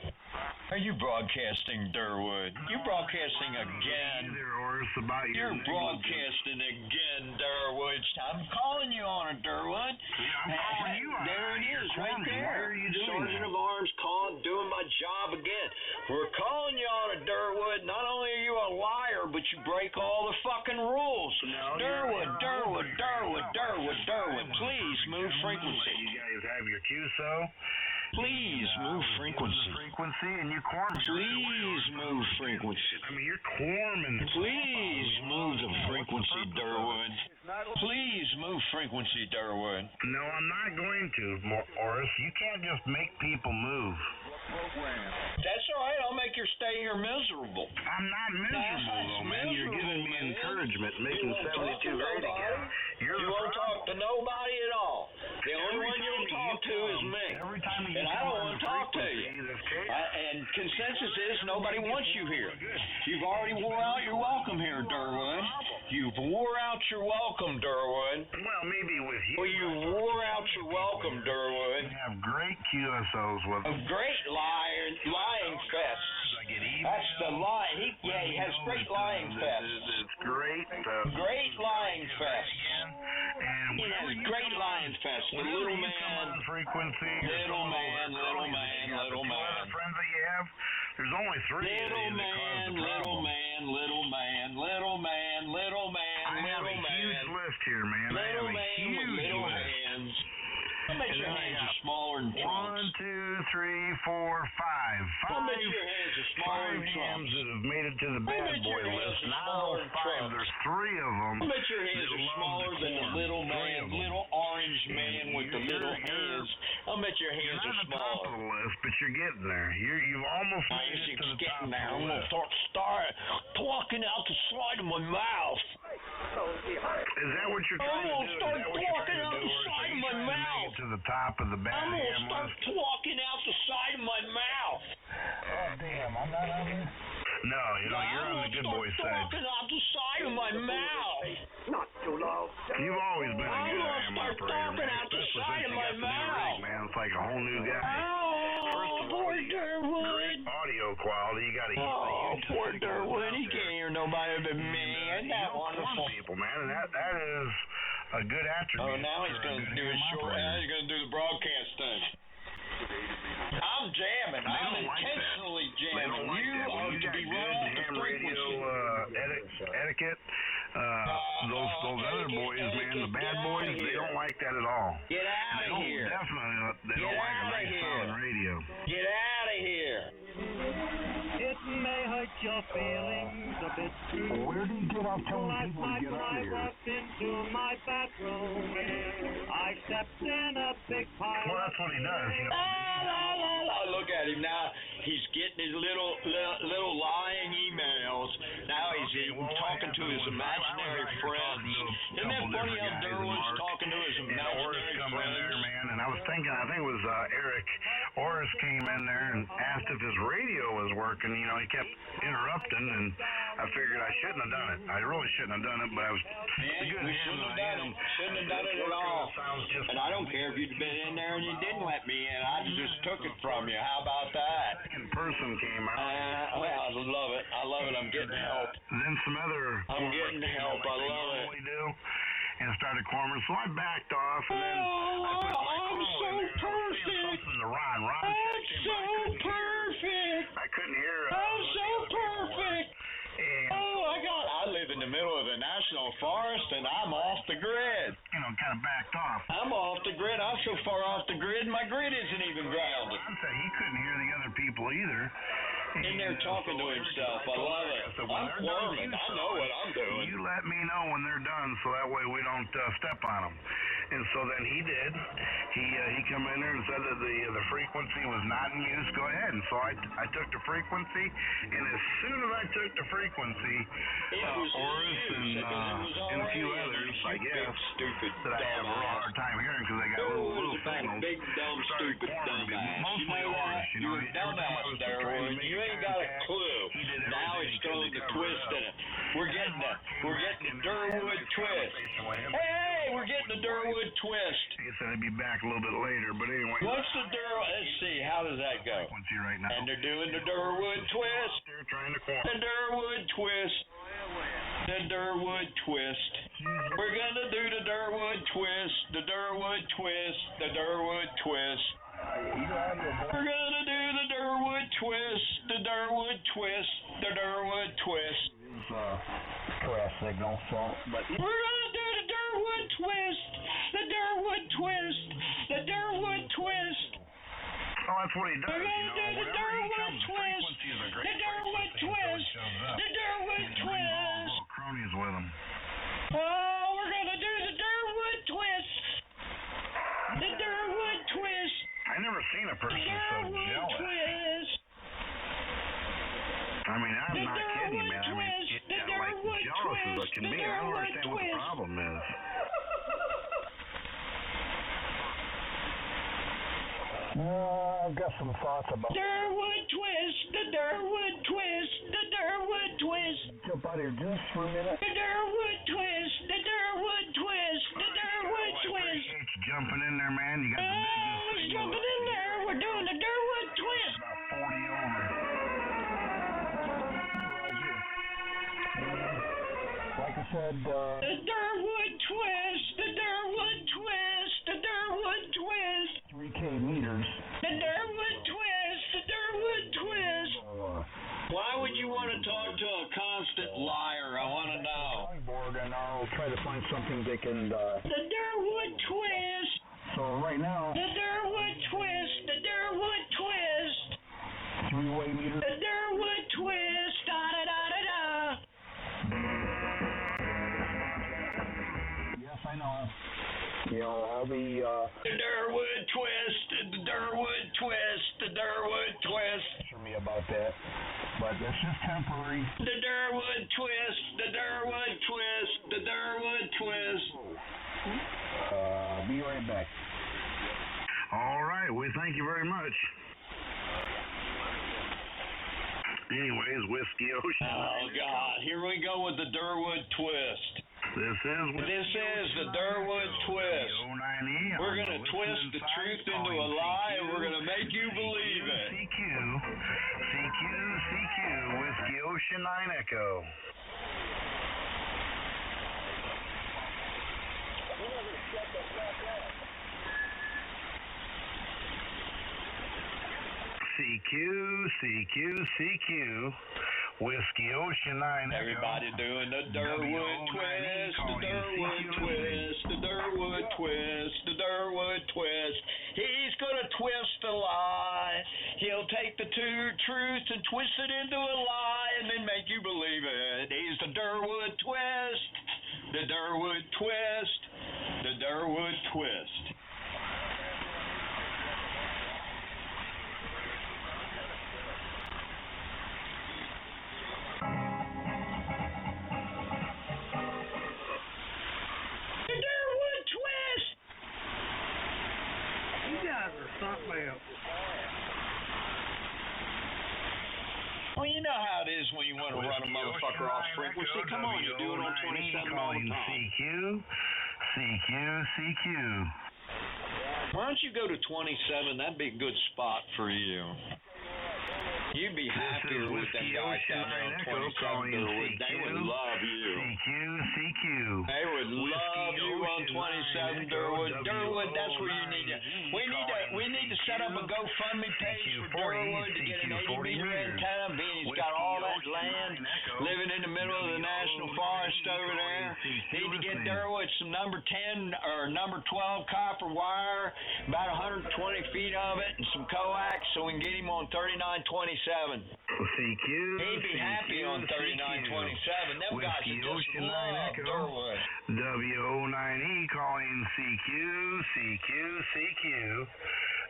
Are you broadcasting, Durwood? You broadcasting again. You're broadcasting again, Durwood. I'm calling you on it, Durwood. Yeah, I'm calling you on it. There it is, right there. Why are you doing Sergeant that? of Arms doing my job again. We're calling you on it, Durwood. Not only are you a liar, but you break all the fucking rules. No, Durwood, please move frequency. You guys have your QSO. Please move frequency. And you corn. Please move frequency. I mean, you're corming. Please move the frequency, Durwood. Please move frequency, Durwood. No, I'm not going to, Oris. You can't just make people move. That's all right. I'll make your stay here miserable. I'm not miserable, though, man. You're giving me encouragement, making 72 great again. You won't talk to nobody at all. The only one you'll talk to is me. And I don't want to talk to you. And consensus is nobody wants you here. You've already wore out your welcome here, Durwood. You've wore out your welcome, Durwood. Well, maybe with you. Well, you wore out your welcome, Durwood. You have great QSOs with A great lying fest. That's the lie. He has great lying fest. It's great. Great lying fest. And He has great lying fest. The little man. Frequency. Little man. Friends that you have. There's only three. Little man. I have a huge list here, man. I have a huge list. I bet your hands are smaller than trunks. 1, 2, 3, 4, 5. I bet your hands are smaller than trunks. Hams that have made it to the bad boy list. Now 5. There's 3 of them. I bet your hands are smaller than the little man, little orange man with the little hands. I bet your hands are smaller. You're not at the top of the list, but you're getting there. You've almost made it to the top of the I'm list. going to start talking out the side of my mouth. Is that what you're trying to do? I'm going to start talking out the side of my mouth. To the top of the bad I'm going to ham start list? talking out the side of my mouth. Oh, damn. I'm not on this? No, you're on the good boy side. I'm talking out the side of my mouth. Not too loud. You've always been a good ham operator, man. Out the Especially side since of you my got the new mouth. rig, man. It's like a whole new guy. First of all, Poor you got Durwood. great audio quality. You got a Poor Durwood. He can't hear nobody but me. Isn't that wonderful? People, man, and that is a good attribute. Oh, now he's going to do his short. Now he's going to do the broadcast thing. I'm jamming. I'm intentionally jamming. You are to be run off the frequency. Etiquette. Those other boys, man, the bad boys, they don't like that at all. Get out of here. Definitely, they don't like a nice solid radio. Get out of here. It may hurt your feelings a bit too. Where do you get off telling people to get out of here? I walked into my bathroom. I stepped in a big pile. Well, that's what he does. Look at him now. He's getting his little lying emails. Now he's talking to his imaginary friends. Isn't that funny how Durwood's talking to his imaginary friends? Man, and I was thinking, I think it was Eric Oris came in there and asked if his radio was working. He kept interrupting, and I figured I shouldn't have done it. I really shouldn't have done it, but I was shouldn't have done it. Shouldn't have done it at all. And I don't care if you'd been in there and you didn't let me in. I just took it from you. How about that? Second person came out. Well, I love it. I'm getting help. Then some other. I'm getting help. I love it. And started cornering, so I backed off, and then I put my I'm so perfect. something to Ron. I'm so perfect. I couldn't hear. I'm so perfect. I live in the middle of the national forest, and I'm off the grid. Kind of backed off. I'm off the grid. I'm so far off the grid, my grid isn't even grounded. Ron said he couldn't hear the other people either. In there talking to himself. I love it. I'm squirming. I know what I'm doing. You let me know when they're done, so that way we don't step on them. And so then he did. He come in there and said that the frequency was not in use. Go ahead. And so I took the frequency, and as soon as I took the frequency, Oris and a few others, I guess, that I have a real hard time hearing because they got little signals. Big dumb stupid dumbass. Mostly Oris, You're a dumbass, Darwin. You ain't got a clue. Now he's throwing the twist in it. We're getting the Durwood twist. Hey, we're getting the the Durwood twist? He said he'd be back a little bit later, but anyway. What's the Durwood? Let's see. How does that go? Frequency right now. And they're doing the Durwood twist. They're trying to quantify. The Durwood twist. The Durwood twist. We're gonna do the Durwood twist. The Durwood twist. The Durwood twist. We're gonna do the Durwood twist. The Durwood twist. The Durwood twist. Caress signal, but we're gonna do the Durwood twist. The Durwood twist. The Durwood twist. Oh, that's what he does. We're gonna do the Durwood twist. The Durwood twist. The Durwood twist. Little cronies with him. Oh, we're gonna do the Durwood twist. The Durwood twist. I never seen a person so jealous. Twist. I mean, I'm not kidding you, man. I mean, like jealous as it can be. I don't understand what the problem is. I've got some thoughts about Durwood twist, the Durwood twist, the Durwood twist. Jump out here just for a minute. The Durwood twist, the Durwood twist, the Durwood twist. Appreciate you jumping in there, man. You got the business. Who's jumping in there? We're doing the Durwood twist. About 40 over. Like I said, the Durwood twist, the Durwood twist, the Durwood twist. 3K meters. The Durwood twist, the Durwood twist. Why would you want to talk to a constant liar? I want to know. Board, and I'll try to find something they can. The Durwood twist. So right now. The Durwood twist, the Durwood twist. 3-way meter. The Durwood twist. Da da da da da. Yes, I know. You know, I'll be, The Durwood twist, the Durwood twist, the Durwood twist. For me about that, but that's just temporary. The Durwood twist, the Durwood twist, the Durwood twist. Be right back. All right, we thank you very much. Anyways, Whiskey Ocean. Oh, God. Here we go with the Durwood twist. This is the Durwood twist. We're going to twist the truth into a lie, and we're going to make you believe it. CQ, Whiskey Ocean 9 Echo. CQ, Whiskey Ocean 9 Echo. Everybody doing the Durwood twist, the Durwood twist, the Durwood twist, the Durwood twist. He's going to twist a lie. He'll take the truth and twist it into a lie and then make you believe it. He's the Durwood twist, the Durwood twist, the Durwood twist. Well, you know how it is when you want to run a motherfucker off frequency. Come on, you do it on 27 all the time. CQ. Why don't you go to 27? That'd be a good spot for you. You'd be happier with them guys down there on 27. They would love you. CQ. They would love you on 27, Durwood. Durwood, that's where you need to. We need to set up a GoFundMe page for Durwood to get an 80-meter antenna. Being he's got all that land, living in the middle of the national forest over there. Need to get Durwood some number 10 or number 12 copper wire, about 120 feet of it, and some coax, so we can get him on 3927. CQ. He'd be happy on 3927. Them guys would just love Durwood. WO9E calling CQ.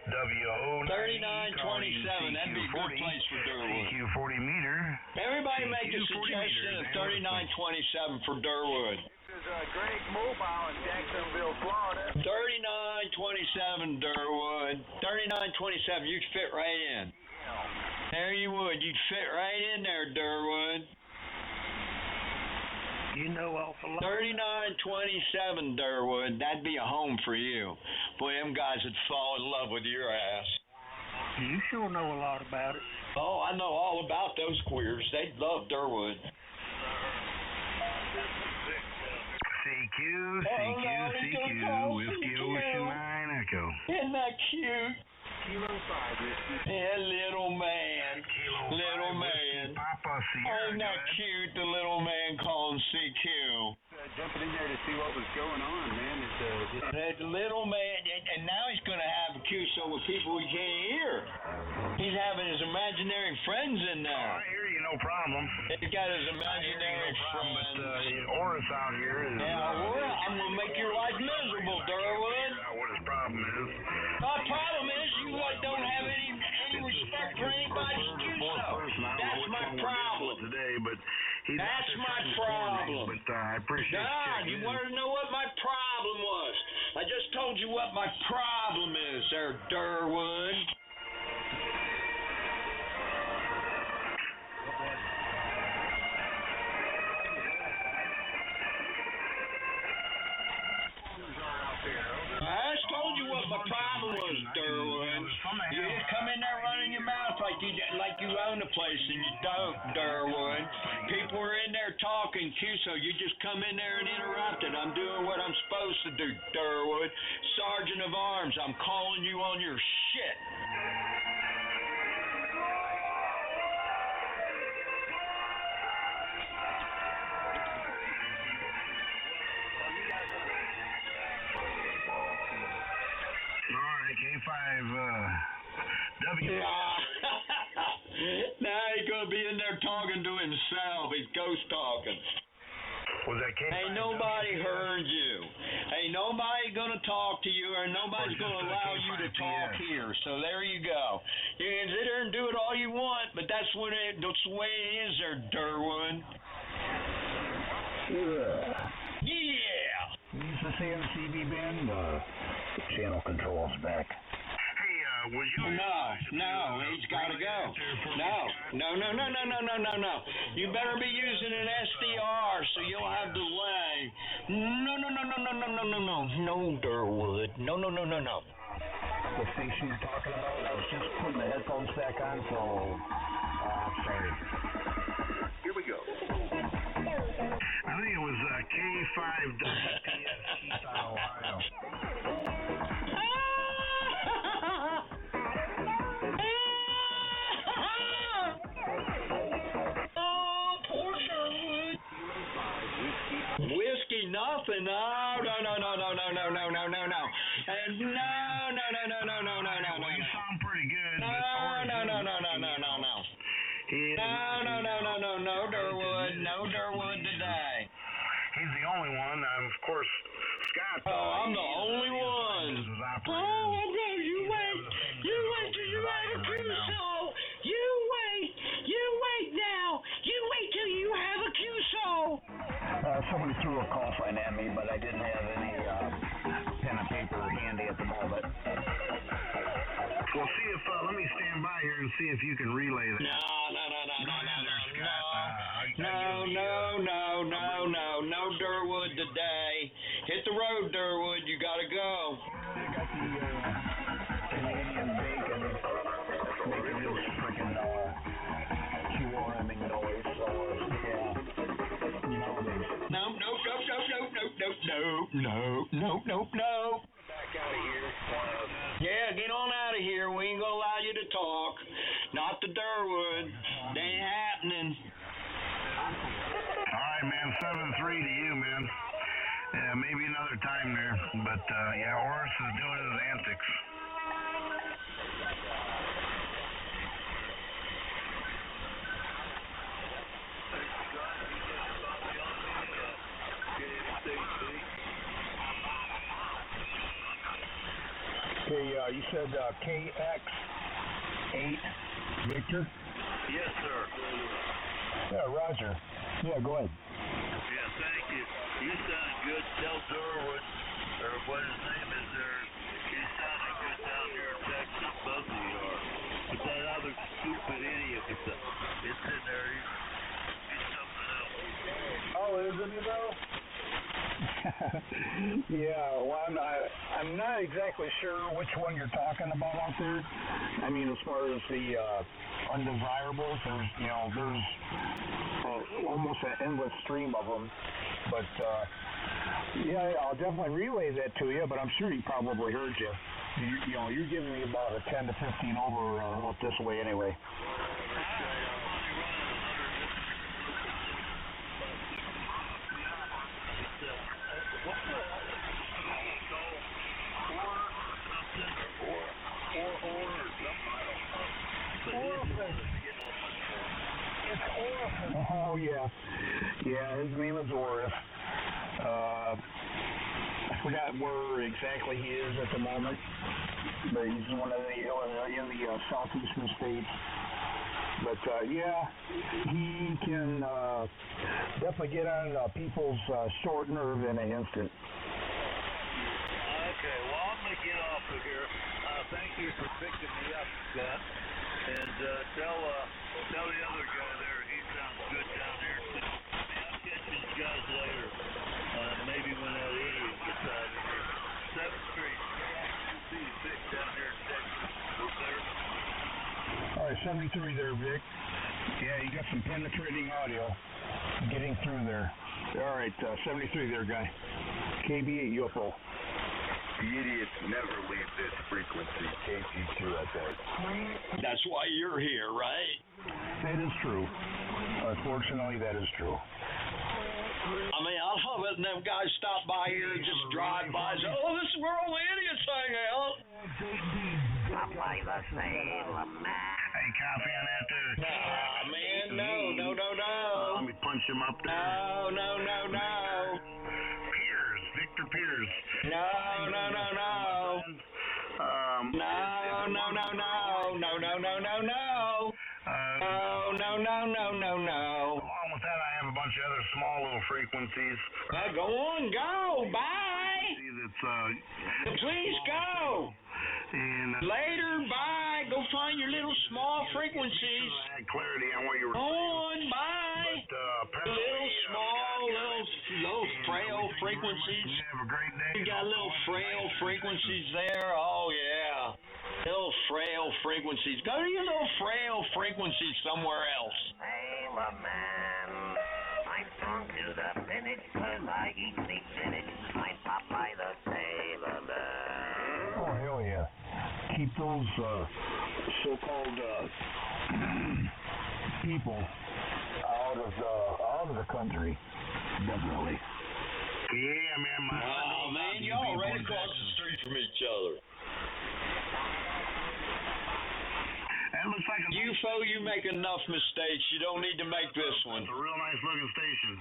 WO9E 3927. That'd be a good place for Durwood. CQ 40 meter. Everybody make a suggestion of 3927 for Durwood. This is Greg Mobile in Jacksonville, Florida. 3927 Durwood. 3927. You'd fit right in. There you would. You'd fit right in there, Durwood. You know awful lot. 3927, Durwood. That'd be a home for you. Boy, them guys would fall in love with your ass. You sure know a lot about it. Oh, I know all about those queers. They'd love Durwood. CQ, Whiskey Ocean 9 Echo. Isn't that cute? Kilo 5, Whiskey. Yeah, little man. Little man. Papa Sierra. Isn't that cute, the little man calling CQ? Jumping in there to see what was going on, man. That little man, and now he's going to have a QSO with people he can't hear. He's having his imaginary friends in there. I hear you, no problem. He's got his imaginary friends. But Oris out here is... I'm going to make your life miserable, Durwood. What his problem is. My problem is you don't have any respect for anybody's QSO. That's my problem. Today, but that's my problem. But I appreciate God, you want to know what my problem was? I just told you what my problem is there, Durwood. I just told you what my problem was, Durwood. You just come in there running your mouth like you own the place, and you don't, Durwood. People are in there talking, QSO. You just come in there and interrupt it. I'm doing what I'm supposed to do, Durwood. Sergeant of Arms, I'm calling you on your shit. K5 W. Now he's going to be in there talking to himself. He's ghost talking. Was that K5? Ain't nobody heard you. Ain't nobody going to talk to you, or nobody's going to allow you to talk here. So there you go. You can sit there and do it all you want, but that's the way it is there, Durwood. Yeah. Use the CMCB band. Channel controls back. Hey, was you? No, he's got to go. No. You better be using an SDR so you'll have delay. No, Durwood. No. The station you're talking about, I was just putting the headphones back on, so I'm sorry. Here we go. I think it was K5 WPS Keystone, Ohio. Whiskey, nothing. No. And no. Well, you sound pretty good. No. No, Durwood. No, Durwood today. He's the only one. Of course, Scott. I'm the only one. You wait till you have a QSO. You wait now. You wait till you have a QSO. Somebody threw a call sign at me, but I didn't have any pen and paper handy at the moment. Well, see if let me stand by here and see if you can relay that. No, Durwood today. Hit the road, Durwood. You gotta go. I got the Canadian bacon making this freaking QRMing noise, so yeah, you know it is. No. Back out of here. Yeah, get on out of here. We ain't gonna allow you to talk. Not the Durwood. They ain't happening. All right, man. 7-3 to you, man. Yeah, maybe another time there, but yeah, Oris is doing his antics. Okay, you said KX8 Victor? Yes, sir. Yeah, Roger. Yeah, go ahead. Yeah, thank you. You sound good. Tell Durwood, or what his name is there, he's sounding good down here in Texas. Both of you are. But that other stupid idiot, it's in there. He's something else. Oh, isn't he? Yeah, well, I'm not exactly sure which one you're talking about out there. I mean, as far as the undesirables, there's almost an endless stream of them. But yeah, I'll definitely relay that to you. But I'm sure he probably heard you. You're giving me about a 10 to 15 over up this way anyway. Oh, yeah. Yeah, his name is Orif. I forgot where exactly he is at the moment, but he's one of in the southeastern states. But, yeah, he can definitely get on people's short nerve in an instant. Okay, well, I'm going to get off of here. Thank you for picking me up, Scott. And tell the other guy there he sounds good down there, too. I'll catch you guys later. Maybe when that idiot gets out of here. 7th Street, KIQC, down there in Texas. Over there. All right, 73 there, Vic. Yeah, you got some penetrating audio getting through there. All right, 73 there, guy. KB8 UFO. The idiots never leave this frequency, KG2, I think. That's why you're here, right? That is true. Unfortunately, that is true. I mean, I love it, and them guys stop by here and just drive by and say, oh, this is where all the idiots hang out. Up by the Salem man. Hey, copy on that there. Nah, man, no. Let me punch him up there. No. Victor Pierce. No. No. Along with that, I have a bunch of other small little frequencies. Go on, go. Bye. Please go. And later, bye. Go find your little small frequencies. I had clarity on what you were saying. On, bye. But, little small, little frail frequencies. Have a great day. You got little frail frequencies there. Oh yeah. Little frail frequencies. Go to your little frail frequencies somewhere else. Salem man. I'm drunk to the finish 'cause I eat the spinach. I'm Popeye the Sailor Man. Oh, hell yeah. Keep those so-called people out of the country. Definitely. Yeah, man. Oh, man, y'all right across the street from each other. That looks like a UFO, you make enough mistakes. You don't need to make this one. It's a real nice looking station.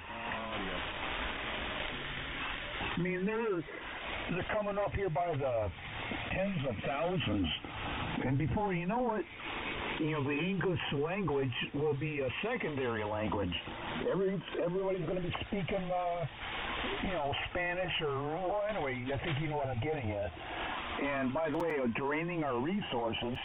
I mean, they're coming up here by the tens of thousands, and before you know it, the English language will be a secondary language. Everybody's going to be speaking, Spanish or anyway. I think you know what I'm getting at. And by the way, draining our resources.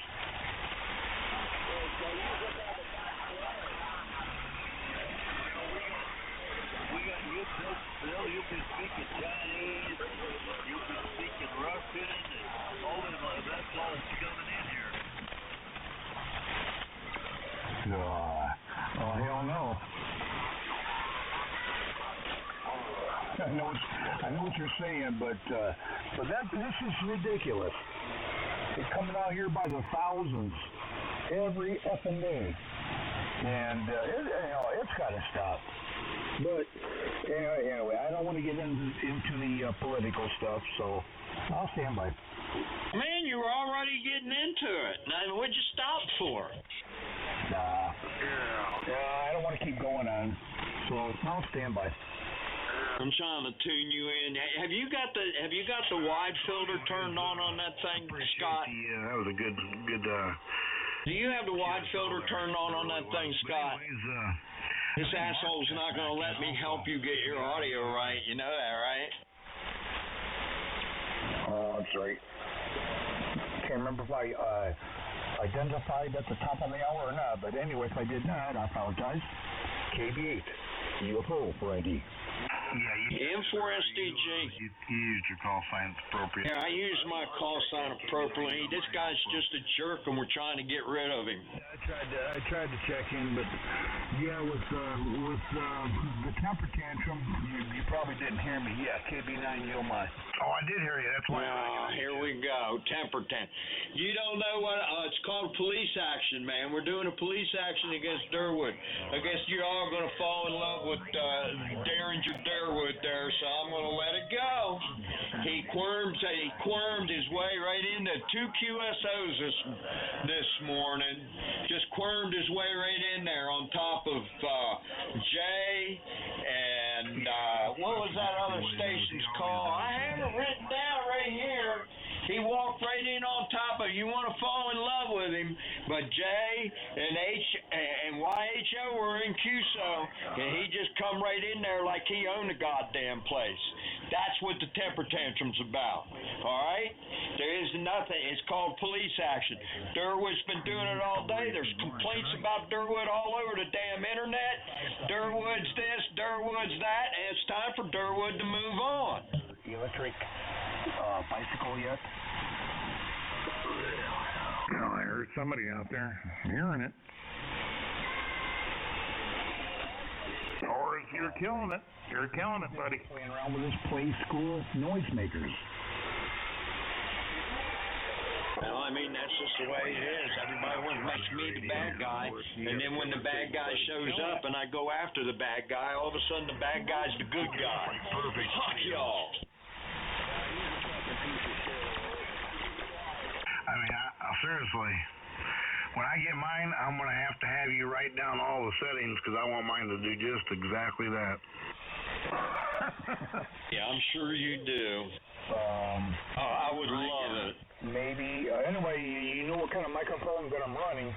Bill, you've been speaking Chinese, you've been speaking Russian, and all of that's all coming in here. Oh, hell no. I know what you're saying, but this is ridiculous. They're coming out here by the thousands every effing day, and it's got to stop. But anyway, I don't want to get into the political stuff, so I'll stand by. Man, you were already getting into it. Now, what'd you stop for? Nah, I don't want to keep going on, so I'll stand by. I'm trying to tune you in. Have you got the wide filter turned on that thing, Scott? Yeah, that was a good. Do you have the wide filter turned on that thing, Scott? This asshole's not going to let me help you get your audio right. You know that, right? Oh, that's right. Can't remember if I identified at the top of the hour or not, but anyway, if I did not, I apologize. KB8, UFO for ID. M4SDG. You used your call sign appropriate. Yeah, I used my call sign appropriately. This guy's just a jerk, and we're trying to get rid of him. I tried to check in, but yeah, with the temper tantrum, you probably didn't hear me. Yeah, KB9 Yomai. Oh, I did hear you. That's why. Here we go. Temper tantrum. You don't know what it's called? Police action, man. We're doing a police action against Durwood. I guess you're all going to fall in love with Derringer Durwood there, so I'm going to let it go. He quirmed his way right into 2 QSOs this morning. Just quirmed his way right in there on top of Jay and what was that other station's call? I have it written down right here. He walked right in on top of it. You want to fall in love with him, but Jay and YHO were in QSO, and he just come right in there like he owned the goddamn place. That's what the temper tantrum's about, all right? There is nothing. It's called police action. Durwood's been doing it all day. There's complaints about Durwood all over the damn internet. Durwood's this, Durwood's that, and it's time for Durwood to move on. Electric bicycle yet? Oh, I heard somebody out there hearing it. Or you're killing it. You're killing it, buddy. Playing around with this play school noisemakers. Well, I mean, that's just the way it is. Everybody wants to make me the bad guy, and then when the bad guy shows up and I go after the bad guy, all of a sudden the bad guy's the good guy. Fuck y'all. I mean, seriously, when I get mine, I'm going to have you write down all the settings because I want mine to do just exactly that. Yeah, I'm sure you do. I would love it. Maybe. Anyway, you know what kind of microphone that I'm running.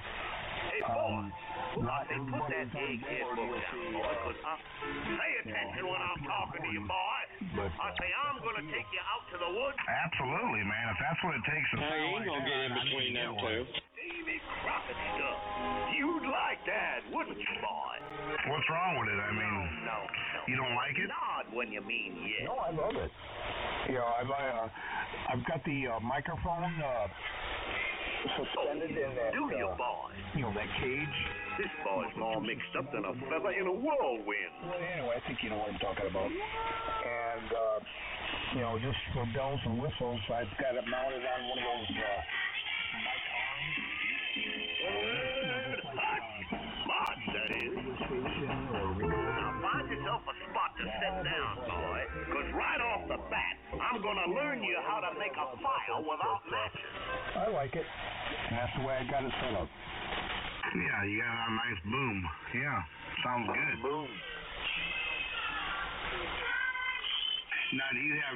Hey, boy, put that egghead book down, boy, because pay attention when I'm talking to you, boy. I say I'm going to take you out to the woods. Absolutely, man. If that's what it takes to You ain't going to get in between them two. Davy Crockett stuff. You'd like that, wouldn't you, boy? What's wrong with it? I mean, No. You don't like it? Nod when you mean yes. No, I love it. You know, I've got the microphone suspended in that. Do you, boy? You know, that cage. This boy's more mixed up than a feather in a whirlwind. Well, anyway, I think you know what I'm talking about. And, you know, just for bells and whistles, I've got it mounted on one of those mic arms. Smart, that is. Now find yourself a spot to sit down, boy, because right off the bat, I'm going to learn you how to make a fire without matches. I like it. And that's the way I got it set up. Yeah, you got a nice boom. Yeah, sounds good. Boom. Now, do you have